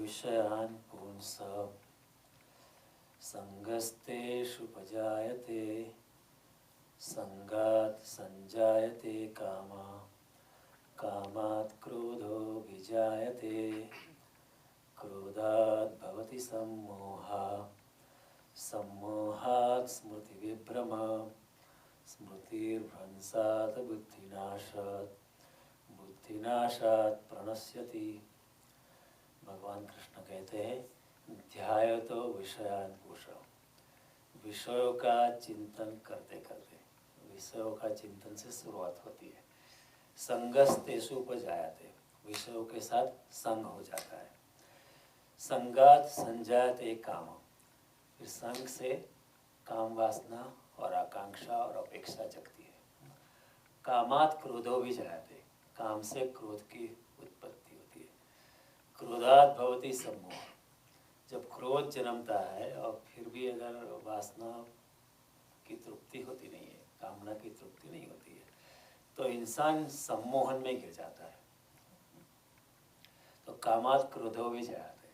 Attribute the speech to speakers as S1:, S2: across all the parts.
S1: विषयान् पुंसः संगस्तेषुपजायते संगात् संजायते कामः कामात् क्रोधो विजायते क्रोधात् भवति सम्मोहः सम्मोहात् स्मृतिविभ्रमः स्मृतिर्भ्रंशात् बुद्धिनाशात् बुद्धिनाशात् प्रणश्यति। भगवान कृष्ण कहते हैं ध्यायतो विषयान् पुंसः, विषयों का चिंतन करते करते, विषयों का चिंतन से शुरुआत होती है। संगस्तेषु उपजायते, विषयों के साथ संग हो जाता है। संगात संजायते काम, फिर संग से काम वासना और आकांक्षा और अपेक्षा जगती है। कामात् क्रोधो भी जायते, काम से क्रोध की उत्पत्ति होती है। क्रोधात् भवति सम्मोह, जब क्रोध जन्मता है और फिर भी अगर वासना की तृप्ति होती नहीं है, कामना की तृप्ति नहीं होती है, तो इंसान सम्मोहन में गिर जाता है। तो कामात् क्रोधो भी जायते,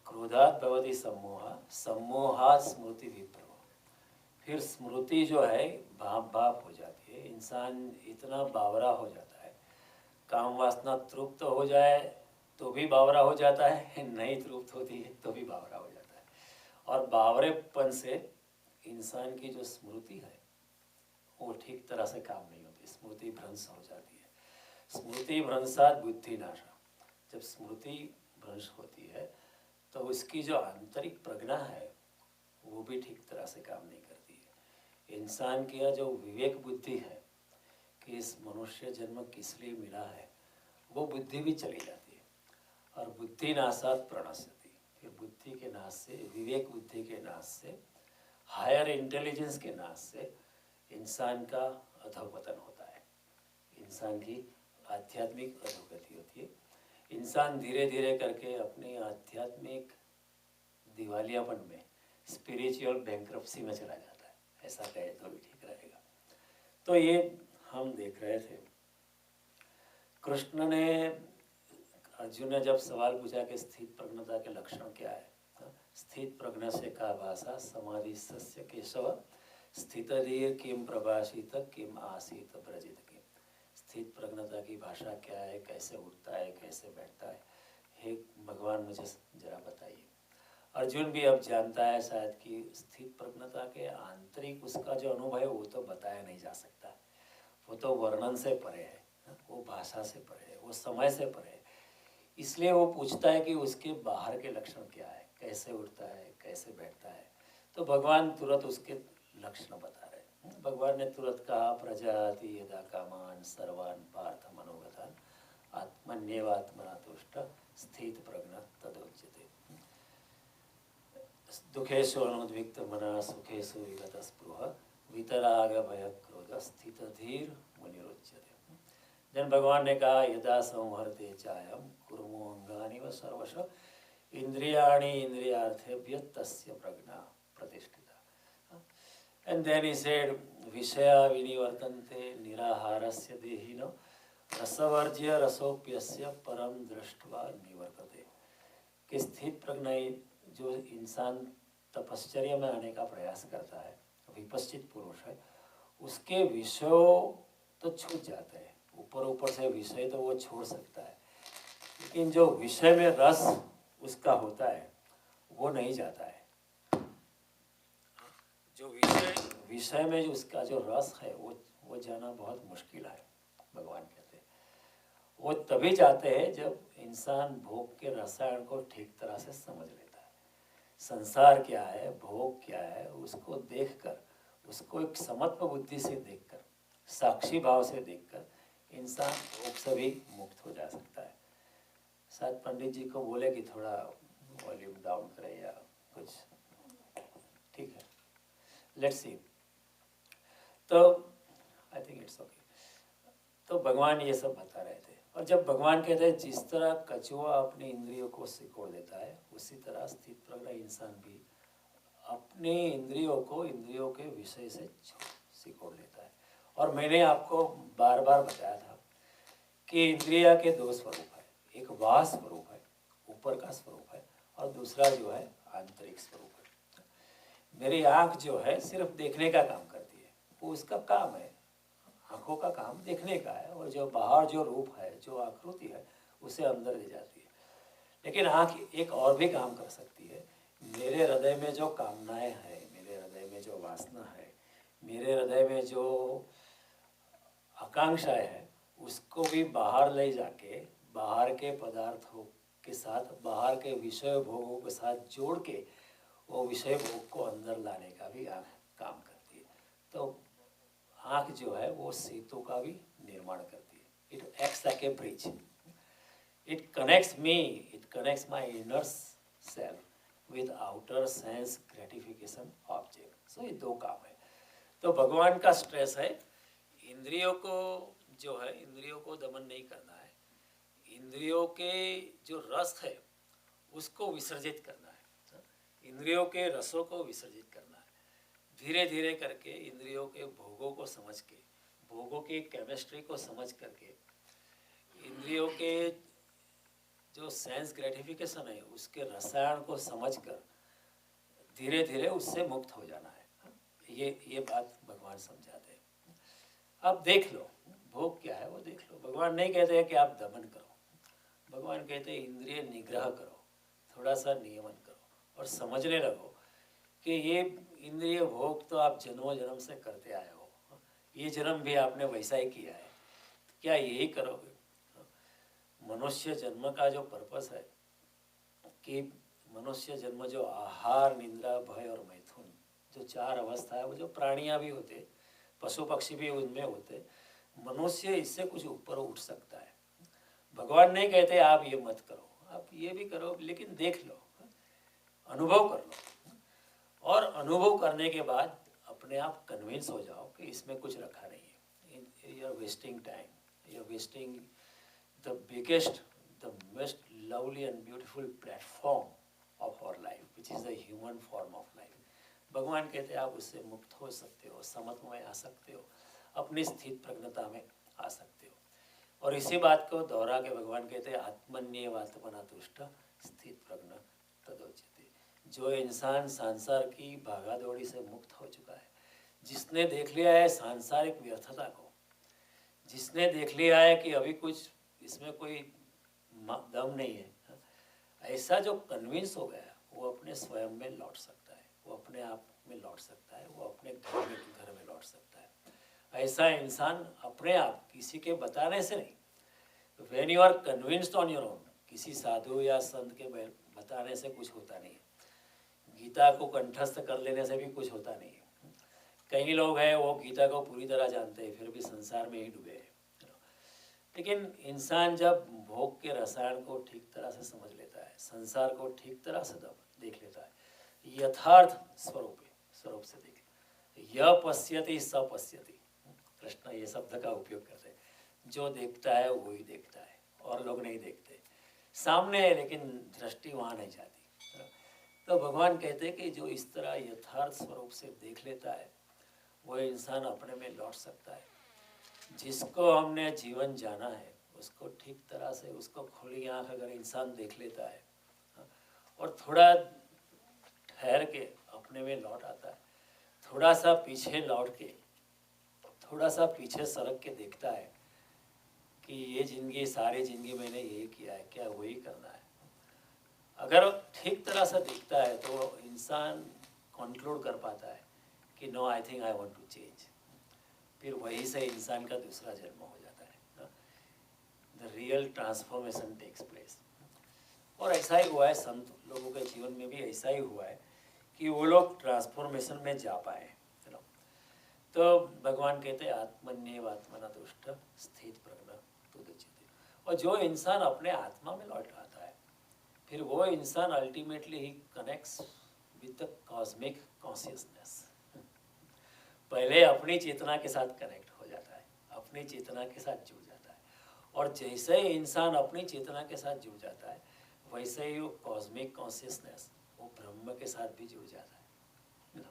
S1: क्रोधात् भवति सम्मोह सम्मोहात् स्मृति विभ्रम, फिर स्मृति जो है भाप भाप हो जाती है। इंसान इतना बावरा हो जाता है, काम वासना तृप्त हो जाए तो भी बावरा हो जाता है, नहीं तृप्त होती है तो भी बावरा हो जाता है। और बावरेपन से इंसान की जो स्मृति है वो ठीक तरह से काम नहीं होती, स्मृति भ्रंश हो जाती है। स्मृति भ्रंशात् बुद्धि नाशा, जब स्मृति भ्रंश होती है तो उसकी जो आंतरिक प्रज्ञा है वो भी ठीक तरह से काम नहीं करती है। इंसान की जो विवेक बुद्धि है कि इस मनुष्य जन्म किस लिए मिला है, वो बुद्धि भी चली जाती है। और बुद्धि नाशात् प्रणश्यति, फिर बुद्धि के नाश से, विवेक बुद्धि के नाश से, हायर इंटेलिजेंस के नाश से इंसान का अधोपतन होता है, इंसान की आध्यात्मिक अधोगति होती है। इंसान धीरे धीरे करके अपनी आध्यात्मिक दिवालियापन में, स्पिरिचुअल बैंक्रप्सी में चला जाता है, ऐसा कहे तो भी ठीक रहेगा। तो ये हम देख रहे थे, कृष्ण ने, अर्जुन ने जब सवाल पूछा कि स्थित प्रज्ञता के लक्षण क्या है, स्थित प्रज्ञा से का भाषा समाधि सस्य केशव स्थितधीर किम प्रभाषित किम आसीत ब्रजित किम। स्थित प्रज्ञता की भाषा क्या है, कैसे उठता है, कैसे बैठता है, हे भगवान मुझे जरा बताइए। अर्जुन भी अब जानता है शायद कि स्थित प्रज्ञता के आंतरिक उसका जो अनुभव है वो तो बताया नहीं जा सकता, वो तो वर्णन से परे है, वो भाषा से परे है, वो समय से परे है। इसलिए वो पूछता है कि उसके बाहर के लक्षण क्या है, कैसे उठता है, कैसे बैठता है। तो भगवान तुरंत उसके लक्षण बता रहे हैं। भगवान ने तुरंत कहा प्रजाति यदा कामान सर्वान् पार्थ मनोगतान् आत्मन्येवात्मना तुष्ट स्थित प्रज्ञ तदोच्यते। दुखेषु अनुद्विग्न मना सुखेषु विगत स्पृह वितराग भय क्रोध स्थित धीर मुनिरुच्यते। जन भगवान ने कहा यदा संहरते चायम कुर्मो अंगानि व सर्वश इंद्रियाणि इंद्रियार्थेभ्य तस्य प्रज्ञा प्रतिष्ठिता। And then he said विषया विनिवर्तन्ते निराहारस्य देहिनो रसवर्ज्य रसोप्यस्य परम दृष्ट्वा निवर्तते। कि स्थित प्रज्ञा जो इंसान तपश्चर्या में आने का प्रयास करता है, विपश्चित पुरुष है, उसके विषयों तो छूट जाते हैं, ऊपर ऊपर से विषय तो वो छोड़ सकता है, लेकिन जो विषय में रस उसका होता है वो नहीं जाता है। जो विषय में जो उसका जो रस है वो जाना बहुत मुश्किल है, भगवान कहते हैं। वो तभी जाते हैं जब इंसान भोग के रसायन को ठीक तरह से समझ लेता है। संसार क्या है, भोग क्या है, उसको देखकर, उसको एक समत्व बुद्धि से देखकर, साक्षी भाव से देखकर इंसान भोग से भी मुक्त हो जा सकता है। शायद पंडित जी को बोले कि थोड़ा वॉल्यूम डाउन करें या कुछ, ठीक है, लेट्स सी। तो आई थिंक इट्स ओके। तो भगवान ये सब बता रहे थे। और जब भगवान कहते हैं जिस तरह कछुआ अपनी इंद्रियों को सिकोड़ देता है, उसी तरह स्थित प्रज्ञ इंसान भी अपने इंद्रियों को इंद्रियों के विषय से सिकोड़ लेता है। और मैंने आपको बार बार बताया था कि इंद्रिया के दो स्वरूप है, एक वाह स्वरूप है, ऊपर का स्वरूप है और दूसरा जो है आंतरिक स्वरूप है। मेरी आँख जो है सिर्फ देखने का काम करती है, वो उसका काम है, आँखों का काम देखने का है, और जो बाहर जो रूप है, जो आकृति है, उसे अंदर ले जाती है। लेकिन आँख एक और भी काम कर सकती है। मेरे हृदय में जो कामनाएं हैं, मेरे हृदय में जो वासना है, मेरे हृदय में जो आकांक्षाएं हैं, उसको भी बाहर ले जाके बाहर के पदार्थों के साथ, बाहर के विषय भोगों के साथ जोड़ के वो विषय भोग को अंदर लाने का भी आँख काम करती है। तो आँख जो है वो सेतु का भी निर्माण करती है। It acts like a bridge, it connects me, it connects my inner self with outer sense gratification object. So ये दो काम है। तो भगवान का स्ट्रेस है इंद्रियों को जो है, इंद्रियों को दमन नहीं करना है, इंद्रियों के जो रस है उसको विसर्जित करना है, इंद्रियों के रसों को विसर्जित करना है। धीरे धीरे करके इंद्रियों के भोगों को समझ के, भोगों की केमिस्ट्री को समझ करके, इंद्रियों के जो सेंस ग्रेटिफिकेशन है उसके रसायन को समझकर धीरे धीरे उससे मुक्त हो जाना है। ये बात भगवान समझाते हैं। अब देख लो भोग क्या है वो देख लो। भगवान नहीं कहते हैं कि आप दमन करो, भगवान कहते हैं इंद्रिय निग्रह करो, थोड़ा सा नियमन करो और समझने लगो कि ये इंद्रिय भोग तो आप जन्मों जन्म से करते आए हो, ये जन्म भी आपने वैसा ही किया है, क्या यही करोगे? मनुष्य जन्म का जो पर्पस है कि मनुष्य जन्म जो आहार, निद्रा, भय और मैथुन, जो चार अवस्था है, वो जो प्राणियां भी होते, पशु पक्षी भी उनमें होते, मनुष्य इससे कुछ ऊपर उठ सकता है। भगवान नहीं कहते आप ये मत करो, आप ये भी करो, लेकिन देख लो, अनुभव कर लो, और अनुभव करने के बाद अपने आप कन्विंस हो जाओ कि इसमें कुछ रखा नहीं है। You are wasting time, you are wasting the biggest, the most lovely and beautiful platform of our life, which is the human form of life. भगवान कहते हैं आप उससे मुक्त हो सकते हो, समत्व में आ सकते हो, अपनी स्थित प्रज्ञता में आ सकते हो। और इसी बात को दोहरा के भगवान कहते हैं आत्मन्येवात्मना तुष्ट स्थित प्रज्ञ तदोच्यते। जो इंसान संसार की भागादौड़ी से मुक्त हो चुका है, जिसने देख लिया है सांसारिक व्यर्थता को, जिसने देख लिया है कि अभी कुछ इसमें कोई दम नहीं है, ऐसा जो कन्विंस हो गया वो अपने स्वयं में लौट सकता है, वो अपने आप में लौट सकता है, वो अपने घर में लौट सकता है। ऐसा इंसान अपने आप, किसी के बताने से नहीं, when you are convinced on your own, किसी साधु या संत के बताने से कुछ होता नहीं है, गीता को कंठस्थ कर लेने से भी कुछ होता नहीं है। कई लोग हैं वो गीता को पूरी तरह जानते हैं फिर भी संसार में ही डूबे हैं। लेकिन इंसान जब भोग के रसायन को ठीक तरह से समझ लेता है, संसार को ठीक तरह से देख लेता है, यथार्थ स्वरूप से देख, यह पश्यति स पश्यति, कृष्ण ये शब्द का उपयोग करते हैं, जो देखता है वही देखता है, और लोग नहीं देखते, सामने है लेकिन दृष्टि वहाँ नहीं जाती। तो भगवान कहते हैं कि जो इस तरह यथार्थ स्वरूप से देख लेता है वो इंसान अपने में लौट सकता है। जिसको हमने जीवन जाना है उसको ठीक तरह से, उसको खुली आँख अगर इंसान देख लेता है और थोड़ा ठहर के अपने में लौट आता है, थोड़ा सा पीछे लौट के, थोड़ा सा पीछे सरक के देखता है कि ये जिंदगी, सारी जिंदगी मैंने यही किया है, क्या वही करना है। अगर ठीक तरह से दिखता है तो इंसान कंक्लूड कर पाता है कि no, I think I want to change. फिर वहीं से इंसान का दूसरा जन्म हो जाता है, the real transformation takes place. और ऐसा ही हुआ है, संत लोगों के जीवन में भी ऐसा ही हुआ है कि वो लोग ट्रांसफॉर्मेशन में जा पाए। तो भगवान कहते हैं आत्मन्येवात्मना तुष्ट स्थित प्रज्ञ तदोच्यते। और जो इंसान अपने आत्मा में लौट आता है, फिर वो इंसान ultimately he connects with the cosmic consciousness. पहले अपनी चेतना के साथ कनेक्ट हो जाता है, अपनी चेतना के साथ जुड़ जाता है, और जैसे ही इंसान अपनी चेतना के साथ जुड़ जाता है वैसे ही वो कॉस्मिक कॉन्शियसनेस, वो ब्रह्म के साथ भी जुड़ जाता है।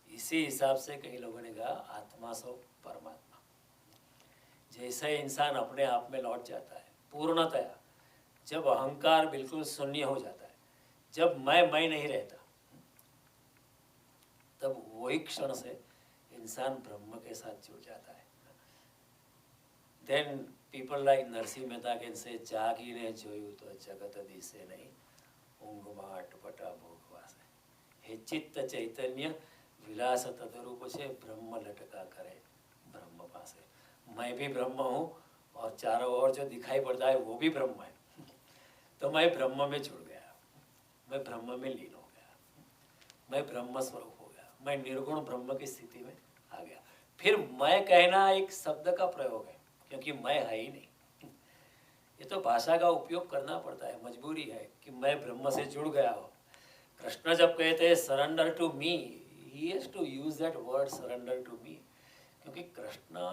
S1: इसी हिसाब से कई लोगों ने कहा आत्मा सो परमात्मा। जैसे इंसान अपने आप में लौट जाता है पूर्णतया, जब अहंकार बिल्कुल शून्य हो जाता है, जब मैं नहीं रहता, तब वही क्षण से इंसान ब्रह्म के साथ जुड़ जाता है। Then people like Narsinh Mehta can say जागीने जोયું तो जगत दिसे नहीं, ઊંઘમાં અટપટા ભોગવાસે, हे चित्त चैतन्य विलास तदरूप से ब्रह्म लटका करे ब्रह्म पासे। मैं भी ब्रह्म हूँ और चारों ओर जो दिखाई पड़ता है वो भी ब्रह्म है। तो मैं ब्रह्म में जुड़ गया, मैं ब्रह्म में लीन हो गया, मैं ब्रह्म स्वरूप हो गया, मैं निर्गुण ब्रह्म की स्थिति में आ गया। फिर मैं कहना एक शब्द का प्रयोग है, क्योंकि मैं है ही नहीं। ये तो भाषा का उपयोग करना पड़ता है, मजबूरी है कि मैं ब्रह्म से जुड़ गया हूँ। कृष्ण जब कहते हैं surrender to me, he has to use that word surrender to me, क्योंकि कृष्ण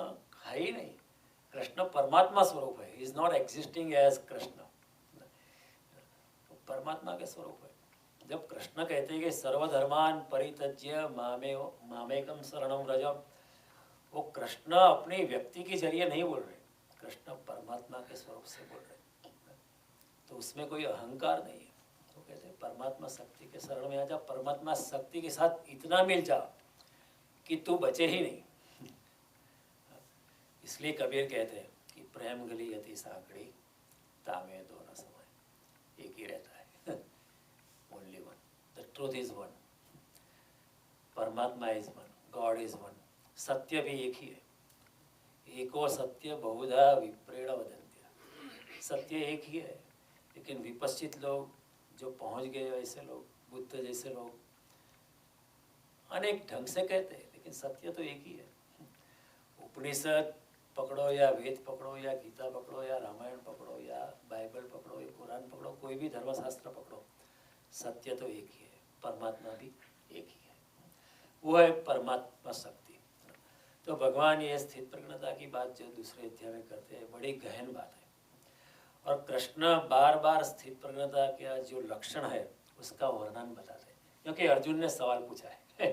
S1: है ही नहीं, कृष्ण परमात्मा स्वरूप है, is not existing as Krishna, परमात्मा के स्वरूप है। जब कृष्ण कहते हैं कि सर्वधर्मान परित्यज्य मामेकम शरणम व्रज, वो कृष्ण अपनी व्यक्ति के जरिए नहीं बोल रहे, कृष्ण परमात्मा के स्वरूप से बोल रहे, तो उसमें कोई अहंकार नहीं है। तो कहते हैं परमात्मा शक्ति के शरण में आ जा, परमात्मा शक्ति के साथ इतना मिल जा कि तू बचे ही नहीं। इसलिए कबीर कहते हैं कि प्रेम गली अति साकड़ी, तामे दो न समय, एक ही रहता है, only one, the truth is one, परमात्मा is one, God is one, सत्य भी एक ही है। एको सत्य बहुधा विप्रेण वदन्त्य, सत्य एक ही है, लेकिन विपश्चित लोग जो पहुंच गए, ऐसे लोग, बुद्ध जैसे लोग अनेक ढंग से कहते हैं, लेकिन सत्य तो एक ही है। उपनिषद पकड़ो या वेद पकड़ो या गीता पकड़ो या रामायण पकड़ो या बाइबल पकड़ो या कुरान पकड़ो, कोई भी धर्मशास्त्र पकड़ो, सत्य तो एक ही है, परमात्मा भी एक ही है, वो है परमात्मा शक्ति। तो भगवान ये स्थित प्रज्ञता की बात जो दूसरे अध्याय में करते हैं, बड़ी गहन बात है। और कृष्ण बार बार स्थित प्रज्ञता का जो लक्षण है उसका वर्णन बताते हैं, क्योंकि अर्जुन ने सवाल पूछा है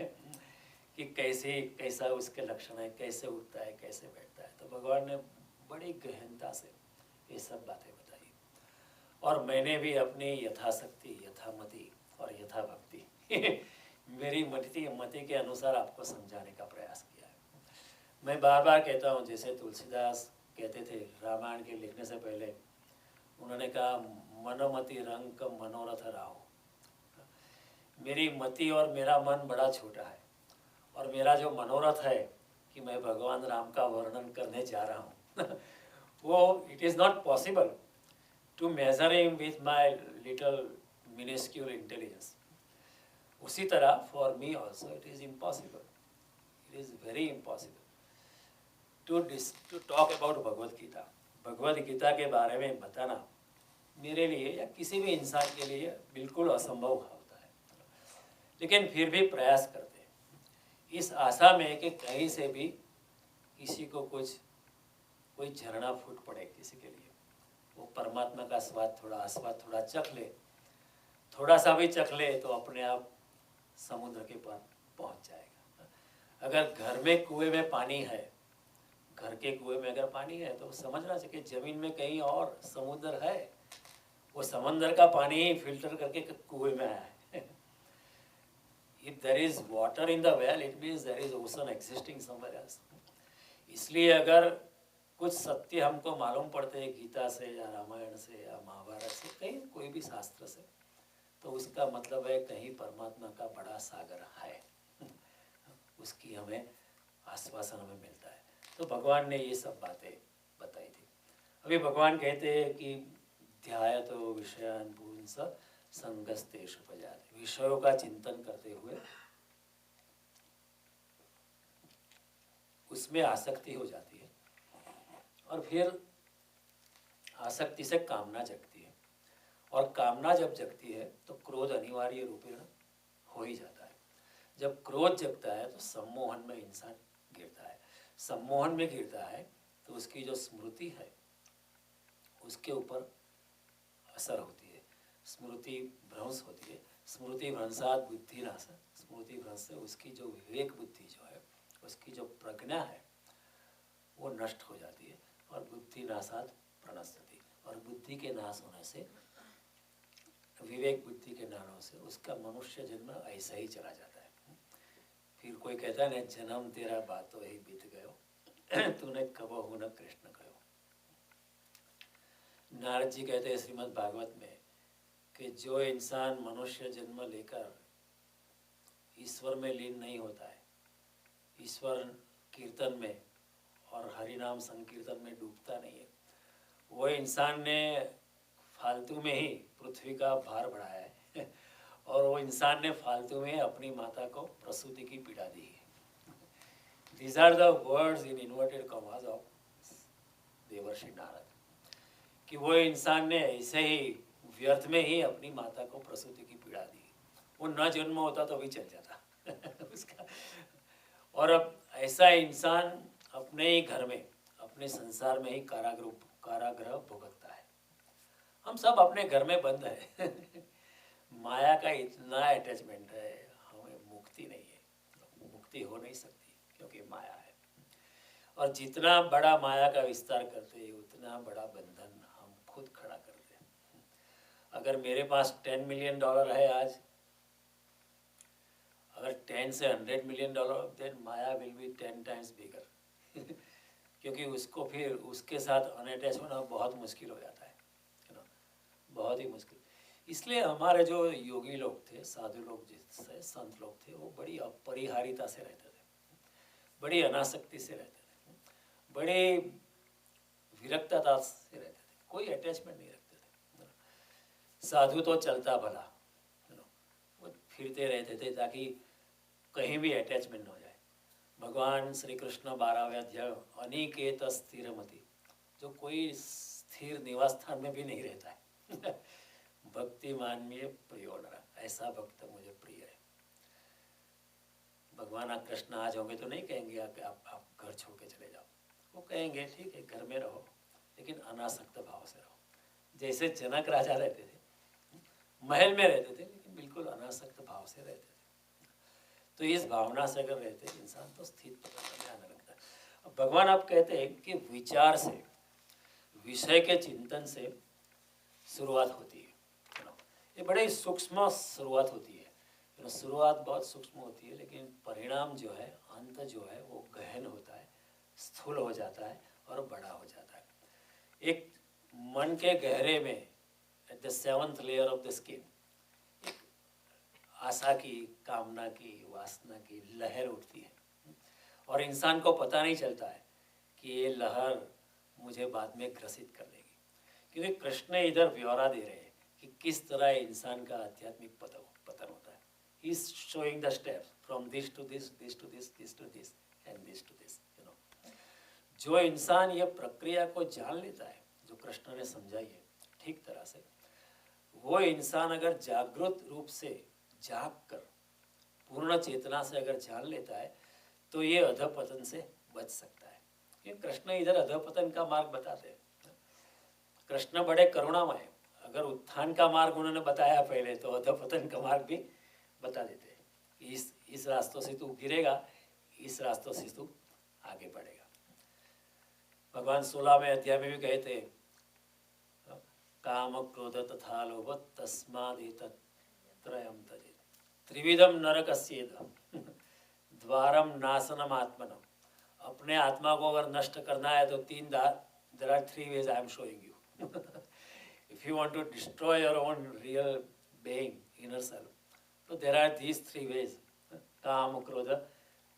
S1: कि कैसा उसके लक्षण है, कैसे उठता है, कैसे बैठता है। तो भगवान ने बड़ी गहनता से ये सब बातें बताई, और मैंने भी अपनी यथाशक्ति, यथामति और यथाभक्ति मेरी मति के अनुसार आपको समझाने का प्रयास किया है। मैं बार बार कहता हूँ, जैसे तुलसीदास कहते थे रामायण के लिखने से पहले, उन्होंने कहा मनोमति रंग मनोरथ राहो। मेरी मति और मेरा मन बड़ा छोटा है, और मेरा जो मनोरथ है कि मैं भगवान राम का वर्णन करने जा रहा हूँ वो it is not possible to measure him with my little minuscule intelligence. उसी तरह for me also it is impossible, it is very impossible to talk about Bhagavad Gita. Bhagavad Gita के बारे में बताना मेरे लिए या किसी भी इंसान के लिए बिल्कुल असंभव होता है, लेकिन फिर भी प्रयास करते हैं इस आशा में कि कहीं से भी किसी को कोई झरना फूट पड़े, किसी के लिए वो परमात्मा का स्वाद थोड़ा चख ले, थोड़ा सा भी चख ले तो अपने आप समुद्र के पार पहुंच जाएगा। अगर घर में कुएं में पानी है, घर के कुएं में अगर पानी है तो समझना चाहिए जमीन में कहीं और समुद्र है, वो समंदर का पानी ही फिल्टर करके कुएं में आया है। If there is water in the well, it means there is ocean existing somewhere else. इसलिए अगर कुछ सत्य हमको मालूम पड़ते हैं गीता से या रामायण से या महाभारत से, कहीं कोई भी शास्त्र से, तो उसका मतलब है कहीं परमात्मा का बड़ा सागर है, उसकी हमें आश्वासन हमें मिलता है। तो भगवान ने ये सब बातें बताई थी। अभी भगवान कहते हैं कि ध्यायतो विषयान पुंस संगस्तेषु उपजाते, विषयों का चिंतन करते हुए उसमें आसक्ति हो जाती है, और फिर आसक्ति से कामना जगती है, और कामना जब जगती है तो क्रोध अनिवार्य रूपेण हो ही जाता है। जब क्रोध जगता है तो सम्मोहन में इंसान गिरता है, सम्मोहन में गिरता है तो उसकी जो स्मृति है उसके ऊपर असर होती है, स्मृति भ्रंश होती है। स्मृति भ्रंशात बुद्धि नाश, स्मृति भ्रंश से उसकी जो विवेक बुद्धि जो है, उसकी जो प्रज्ञा है वो नष्ट हो जाती है, और बुद्धि नाशात प्रणश्यति, और बुद्धि बुद्धि के नाश होने से, विवेक बुद्धि के नाश होने से उसका मनुष्य जन्म ऐसा ही चला जाता है। फिर कोई कहता है ना, जन्म तेरा बातो ही बीत गयो, तूने कबहू न कृष्ण कहो। नारद जी कहते हैं श्रीमद् भागवत में कि जो इंसान मनुष्य जन्म लेकर ईश्वर में लीन नहीं होता है, ईश्वर कीर्तन में और हरिनाम संकीर्तन में डूबता नहीं है, वो इंसान ने फालतू में ही पृथ्वी का भार बढ़ाया है और वो इंसान ने फालतू में अपनी माता को प्रसूति की पीड़ा दी है। These are the words in inverted commas of देवर्षि नारद, कि वो इंसान ने ऐसे ही व्यर्थ में ही अपनी माता को प्रसूति की पीड़ा दी। वो न जन्म होता तो भी चल जाता उसका। और अब ऐसा इंसान अपने ही घर में, अपने संसार में ही कारागृह भुगतता है। हम सब अपने घर में बंद है माया का इतना अटैचमेंट है, हमें मुक्ति नहीं है, मुक्ति हो नहीं सकती क्योंकि माया है। और जितना बड़ा माया का विस्तार करते हैं उतना बड़ा बंधन हम खुद खड़ा करते हैं। अगर मेरे पास $10 मिलियन है आज, अगर 10 से $100 million, then maya will be 10 times bigger क्योंकि उसको फिर उसके साथ अनअटैच होना बहुत मुश्किल हो जाता है ना, बहुत ही मुश्किल। इसलिए हमारे जो योगी लोग थे, साधु लोग जिससे संत लोग थे, वो बड़ी अपरिहारिता से रहते थे, बड़ी अनासक्ति से रहते थे, बड़े विरक्तता से रहते थे, कोई अटैचमेंट नहीं रखते थे। साधु तो चलता भला, वो फिरते रहते थे ताकि कहीं भी अटैचमेंट न हो जाए। भगवान श्री कृष्ण 12वें अध्याय अनिकेत स्थिरमति, जो कोई स्थिर निवास स्थान में भी नहीं रहता है भक्ति मान में प्रियो नरा, ऐसा भक्त मुझे प्रिय है। भगवान कृष्ण आज होंगे तो नहीं कहेंगे कि आप घर छोड़ के चले जाओ, वो कहेंगे ठीक है घर में रहो लेकिन अनासक्त भाव से रहो। जैसे जनक राजा रहते थे, महल में रहते थे लेकिन बिल्कुल अनासक्त भाव से रहते थे। तो इस भावना से अगर रहते इंसान तो स्थित पकड़ में आने लगता है। अब भगवान आप कहते हैं कि विचार से, विषय के चिंतन से शुरुआत होती है। ये बड़े सूक्ष्म शुरुआत होती है, शुरुआत बहुत सूक्ष्म होती है लेकिन परिणाम जो है, अंत जो है वो गहन होता है, स्थूल हो जाता है और बड़ा हो जाता है। एक मन के गहरे में at the 7th layer of the skin एक आशा की, कामना की, वासना की लहर उठती है और इंसान को पता नहीं चलता है कि ये लहर मुझे बाद में ग्रसित कर लेगी, क्योंकि कृष्ण इधर ब्यौरा दे रहे हैं कि किस तरह इंसान का आध्यात्मिक पतन होता है। He is showing the steps from this to this, this to this, this to this and this to this. जो इंसान ये प्रक्रिया को जान लेता है, जो कृष्ण ने समझाई है ठीक तरह से, वो इंसान अगर जागृत रूप से जाग कर पूर्ण चेतना से अगर जान लेता है तो ये अधपतन से बच सकता है। क्योंकि कृष्ण इधर अधपतन का मार्ग बताते हैं। कृष्ण बड़े करुणामय, अगर उत्थान का मार्ग उन्होंने बताया पहले तो अधपतन का मार्ग भी बता देते हैं। इस रास्तों से तू गिरेगा, इस रास्तों से तू आगे बढ़ेगा। भगवान 16वें अध्याय में भी कहते हैं काम क्रोध तथा लोभ तस्मादेतत्त्रयं त्यजेत् त्रिविधम नरकस्येदम् द्वारम नाशनम आत्मनम। अपने आत्मा को अगर नष्ट करना है तो तीन there are 3 ways I am showing you if you want to destroy your own real being, inner self, so there are these 3 ways, काम क्रोध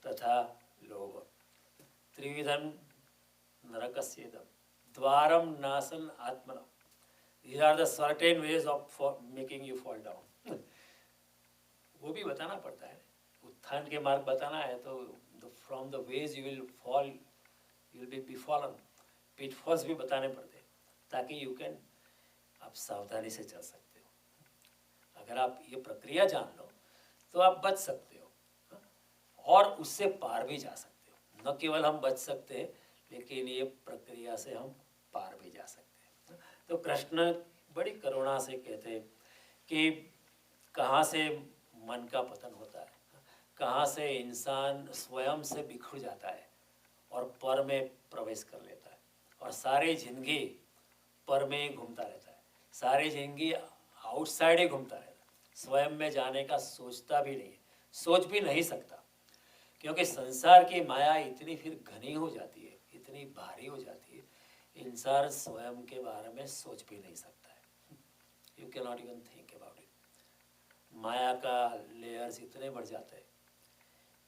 S1: तथा लोभ। त्रिविधम नरकस्येदम् Dwaram नाशन आत्मनम। These are the certain ways of making you fall down वो भी बताना पड़ता है। उत्थान के मार्ग बताना है तो from the ways you will fall, you will be befallen, pitfalls भी बताने पड़ते हैं ताकि you can, आप सावधानी से चल सकते हो। अगर आप ये प्रक्रिया जान लो तो आप बच सकते हो और उससे पार भी जा सकते हो। न केवल हम बच सकते हैं लेकिन ये प्रक्रिया से हम पार भी जा सकते हैं। तो कृष्ण बड़ी करुणा से कहते हैं कि कहाँ से मन का पतन होता है, कहाँ से इंसान स्वयं से बिखर जाता है और पर में प्रवेश कर लेता है और सारी जिंदगी पर में ही घूमता रहता है, सारी जिंदगी आउटसाइड ही घूमता रहता है, स्वयं में जाने का सोचता भी नहीं है, सोच भी नहीं सकता, क्योंकि संसार की माया इतनी फिर घनी हो जाती है, इतनी भारी हो जाती है, इंसान स्वयं के बारे में सोच भी नहीं सकता है। You can not even think about it. माया का लेयर्स इतने बढ़ जाते हैं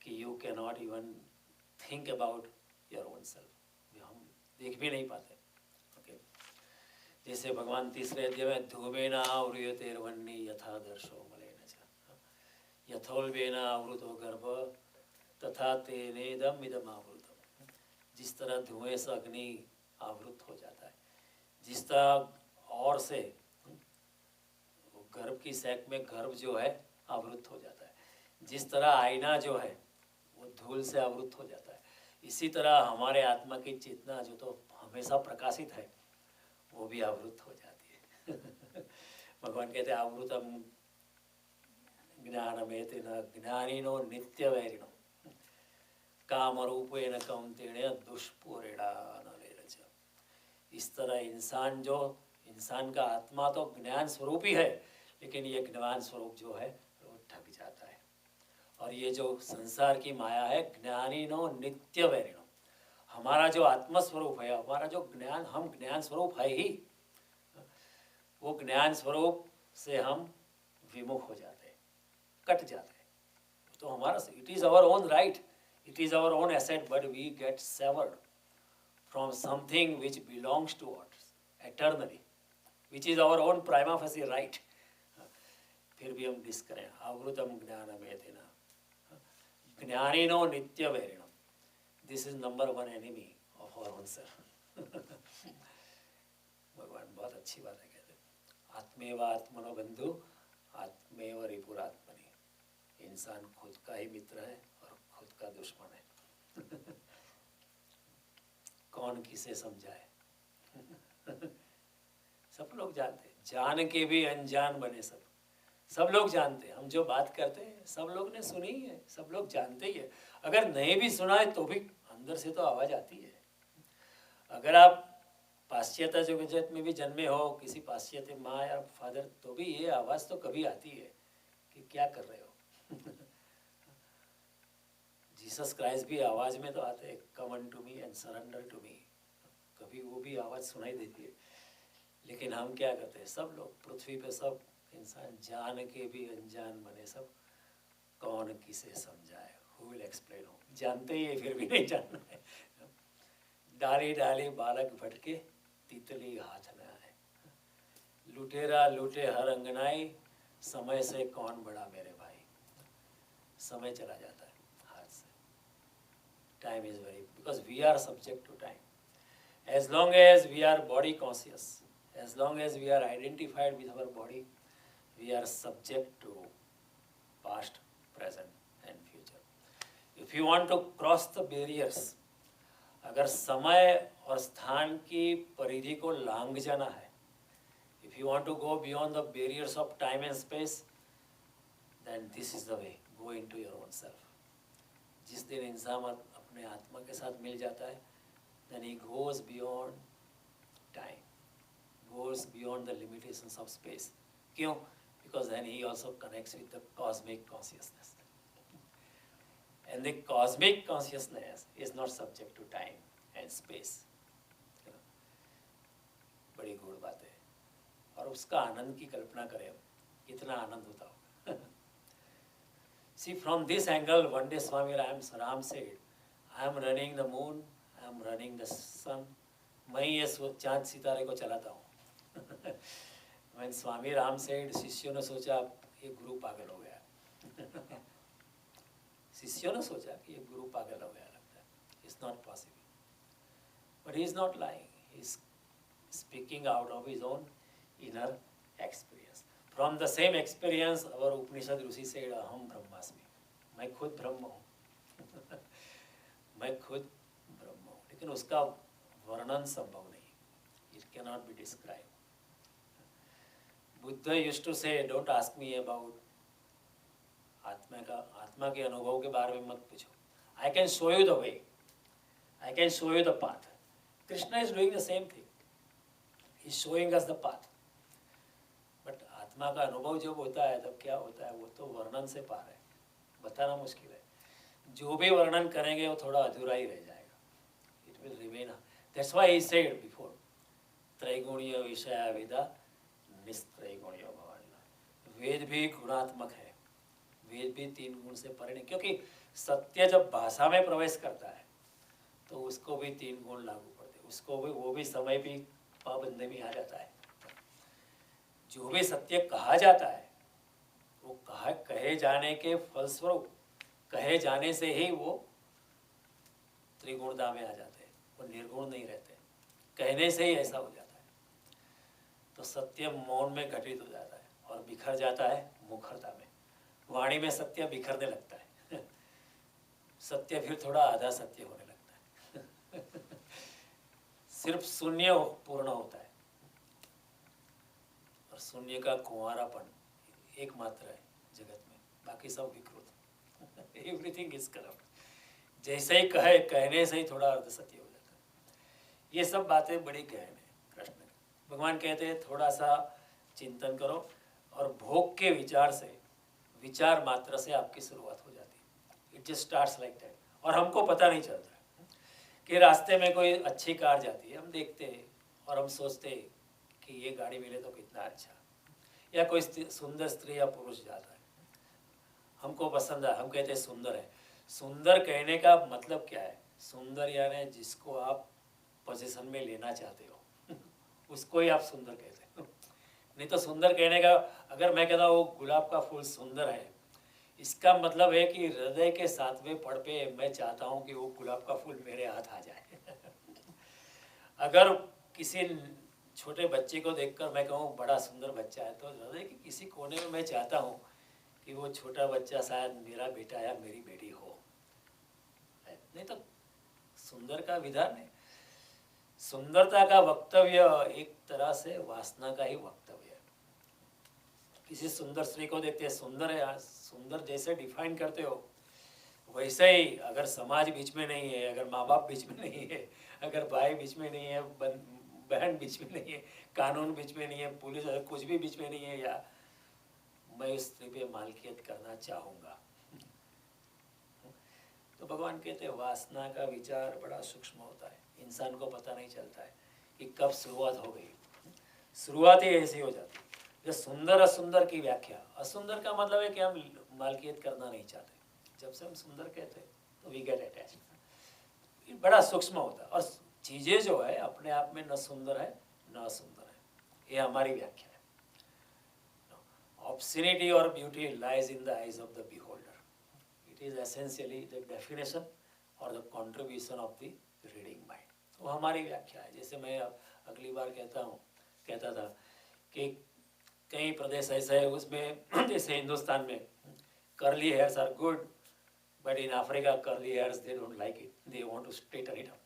S1: कि you can not even think about your own self, हम देख भी नहीं पाते। ओके, जैसे भगवान तीसरे अध्याय में धूमेन आवृयतेर्वह्नि यथा दर्शो मलेन च यथोल्बेन आवृतो गर्भ तथा तेनेदम इदम आवृतम। जिस तरह धुएं से अग्नि आवृत हो जाता है, जिस तरह और से गर्भ की सैक में गर्भ जो है आवृत हो जाता है, जिस तरह आईना जो है वो धूल से आवृत हो जाता है, इसी तरह हमारे आत्मा की चेतना जो तो हमेशा प्रकाशित है वो भी आवृत हो जाती है। भगवान कहते हैं आवृतम ज्ञानमेतेन ज्ञानिनो नित्यवैरिणो काम रूपेण कौन्तेय दुष्पूरेणा नलेरच। इस तरह इंसान का आत्मा तो ज्ञान स्वरूप ही है, लेकिन ये ज्ञान स्वरूप जो है वो ढक जाता है। और ये जो संसार की माया है, ज्ञानिनो नित्य वैरिणो, हमारा जो आत्म स्वरूप है, हमारा जो ज्ञान, हम ज्ञान स्वरूप है ही, वो ज्ञान स्वरूप से हम विमुख हो जाते हैं, कट जाते हैं। तो हमारा, it is our own right, it is our own asset, but we get severed from something which belongs to us eternally, which is our own prima facie right. फिर भी हम डिस करें, आवृतम ज्ञानमेतेन ज्ञानिनो नित्य वैरिणो, this is number one enemy of our own self. भगवान बहुत अच्छी बात है, कहते आत्मेव आत्मनो बंधु आत्मेव रिपुरात्मनि। इंसान खुद का ही मित्र है और खुद का दुश्मन है। कौन किसे समझाए? सब लोग जानते हैं, जान के भी अनजान बने सब लोग जानते हैं। हम जो बात करते हैं सब लोग ने सुनी ही है, सब लोग जानते ही है। अगर नहीं भी सुना है तो भी अंदर से तो आवाज़ आती है। अगर आप पाश्चात्य जगत में भी जन्मे हो, किसी पाश्चात्य माँ या फादर, तो भी ये आवाज़ तो कभी आती है कि क्या कर रहे हो। जीसस क्राइस्ट भी आवाज़ में तो आते हैं, come unto me and surrender to me, कभी वो भी आवाज़ सुनाई देती है। लेकिन हम क्या करते हैं, सब लोग पृथ्वी पे सब इंसान जान के भी अनजान बने सब, कौन किसे समझाए, हु विल एक्सप्लेन। हो जानते ही है फिर भी नहीं जानना है। डाली डाली बालक भटके तितली हाथ न आए, लुटेरा लूटे हर अंगनाई, समय से कौन बड़ा मेरे भाई। समय चला जाता है हाथ से। Time is very, because we are subject to time. as long as we are body conscious, as long as we are identified with our body, we are subject to past, present and future. If you want to cross the barriers, अगर समय और स्थान की परिधि को लांघ जाना है, if you want to go beyond the barriers of time and space, then this is the way, go into your own self. जिस दिन इंसान अपने आत्मा के साथ मिल जाता है, then he goes beyond time, goes beyond the limitations of space. क्यों? Because then he also connects with the cosmic consciousness. And the cosmic consciousness is not subject to time and space. बड़ी गूढ़ बात है, और उसका आनंद की कल्पना करें हम, कितना आनंद होता होगा। See, from this angle, one day Swami Ram said, I am running the moon, I am running the sun. मैं ये चाँद सितारे को चलाता हूँ। When Swami Ram said, शिष्यों ने सोचा ये गुरु पागल हो गया। शिष्यों ने सोचा कि ये गुरु पागल हो गया लगता है। It's not possible. But he is not lying. He is speaking out of his own inner experience. From the same experience, our Upanishad Rishi said, Aham Brahmasmi. मैं खुद ब्रह्म हूँ। मैं खुद ब्रह्म हूँ, लेकिन उसका वर्णन संभव नहीं। It cannot be described. Buddha used to say, don't ask me about आत्मा के अनुभव के बारे में मत पूछो। I can show you the way. I can show you the path. Krishna is doing the same thing. Is showing us the path. But आत्मा का अनुभव जब होता है तब क्या होता है, वो तो वर्णन से पार है, बताना मुश्किल है। जो भी वर्णन करेंगे वो थोड़ा अधूरा ही रह जाएगा, it will remain. That's why he said before त्रैगुणीय विषय विदा निस्त्रैगुणीय भवन। वेद भी गुणात्मक है, वेद भी 3 गुण से परे नहीं, क्योंकि सत्य जब भाषा में प्रवेश करता है तो उसको भी 3 गुण लागू पड़ते हैं, उसको भी, वो भी समय भी पाबंदी में आ जाता है। जो भी सत्य कहा जाता है वो कहे जाने के फलस्वरूप, कहे जाने से ही वो त्रिगुणता में आ जाते हैं, वो निर्गुण नहीं रहते, कहने से ही ऐसा हो जाता है। तो सत्य मौन में घटित हो जाता है और बिखर जाता है मुखरता में। वाणी में सत्य बिखरने लगता है सत्य फिर थोड़ा आधा सत्य होने लगता है सिर्फ शून्य पूर्ण होता है, और शून्य का कुंवारापन एकमात्र है जगत में, बाकी सब विकृत एवरीथिंग इज करप्ट। जैसे ही कहने से ही थोड़ा अर्ध सत्य हो जाता है। ये सब बातें बड़ी गहन है कृष्ण की। भगवान कहते हैं थोड़ा सा चिंतन करो, और भोग के विचार से, विचार मात्र से आपकी शुरुआत हो जाती है। It just starts like that. और हमको पता नहीं चलता कि रास्ते में कोई अच्छी कार जाती है, हम देखते हैं और हम सोचते हैं कि ये गाड़ी मिले तो कितना अच्छा, या कोई सुंदर स्त्री या पुरुष जाता है, हमको पसंद है, हम कहते हैं सुंदर है। सुंदर कहने का मतलब क्या है? सुंदर यानी जिसको आप पोजीशन में लेना चाहते हो उसको ही आप सुंदर कहते हो। नहीं तो सुंदर कहने का, अगर मैं कहता हूँ वो गुलाब का फूल सुंदर है, इसका मतलब है कि हृदय के 7वें पड़ पे मैं चाहता हूँ कि वो गुलाब का फूल मेरे हाथ आ जाए अगर किसी छोटे बच्चे को देखकर मैं कहूँ बड़ा सुंदर बच्चा है, तो हृदय के किसी कोने में मैं चाहता हूँ कि वो छोटा बच्चा शायद मेरा बेटा या मेरी बेटी हो। नहीं तो सुंदर का विधान है, सुंदरता का वक्तव्य एक तरह से वासना का ही वक्तव्य है। किसी सुंदर स्त्री को देखते हैं, सुंदर है, सुंदर जैसे डिफाइन करते हो वैसे ही, अगर समाज बीच में नहीं है, अगर माँ बाप बीच में नहीं है, अगर भाई बीच में नहीं है, बहन बीच में नहीं है, कानून बीच में नहीं है, पुलिस, कुछ भी बीच में नहीं है, या मैं उस स्त्री पे मालकियत करना चाहूँगा। तो भगवान कहते हैं वासना का विचार बड़ा सूक्ष्म होता है, इंसान को पता नहीं चलता है कि कब शुरुआत हो गई। शुरुआत ही ऐसी हो जाती है। जो सुंदर असुंदर की व्याख्या, असुंदर का मतलब है कि हम मालकियत करना नहीं चाहते। जब से हम सुंदर कहते हैं तो वी गेट अटैच्ड। ये बड़ा सूक्ष्म होता है, और चीज़ें जो है अपने आप में न सुंदर है न असुंदर है, ये हमारी व्याख्या है। Obscenity or beauty lies in the eyes of the beholder. It is essentially the definition or the contribution of the reading mind. वो हमारी व्याख्या है। जैसे मैं अगली बार कहता था कि कई प्रदेश ऐसे है उसमें जैसे हिंदुस्तान में curly hairs are good, but in Africa curly hairs they don't like it, they want to straighten it up.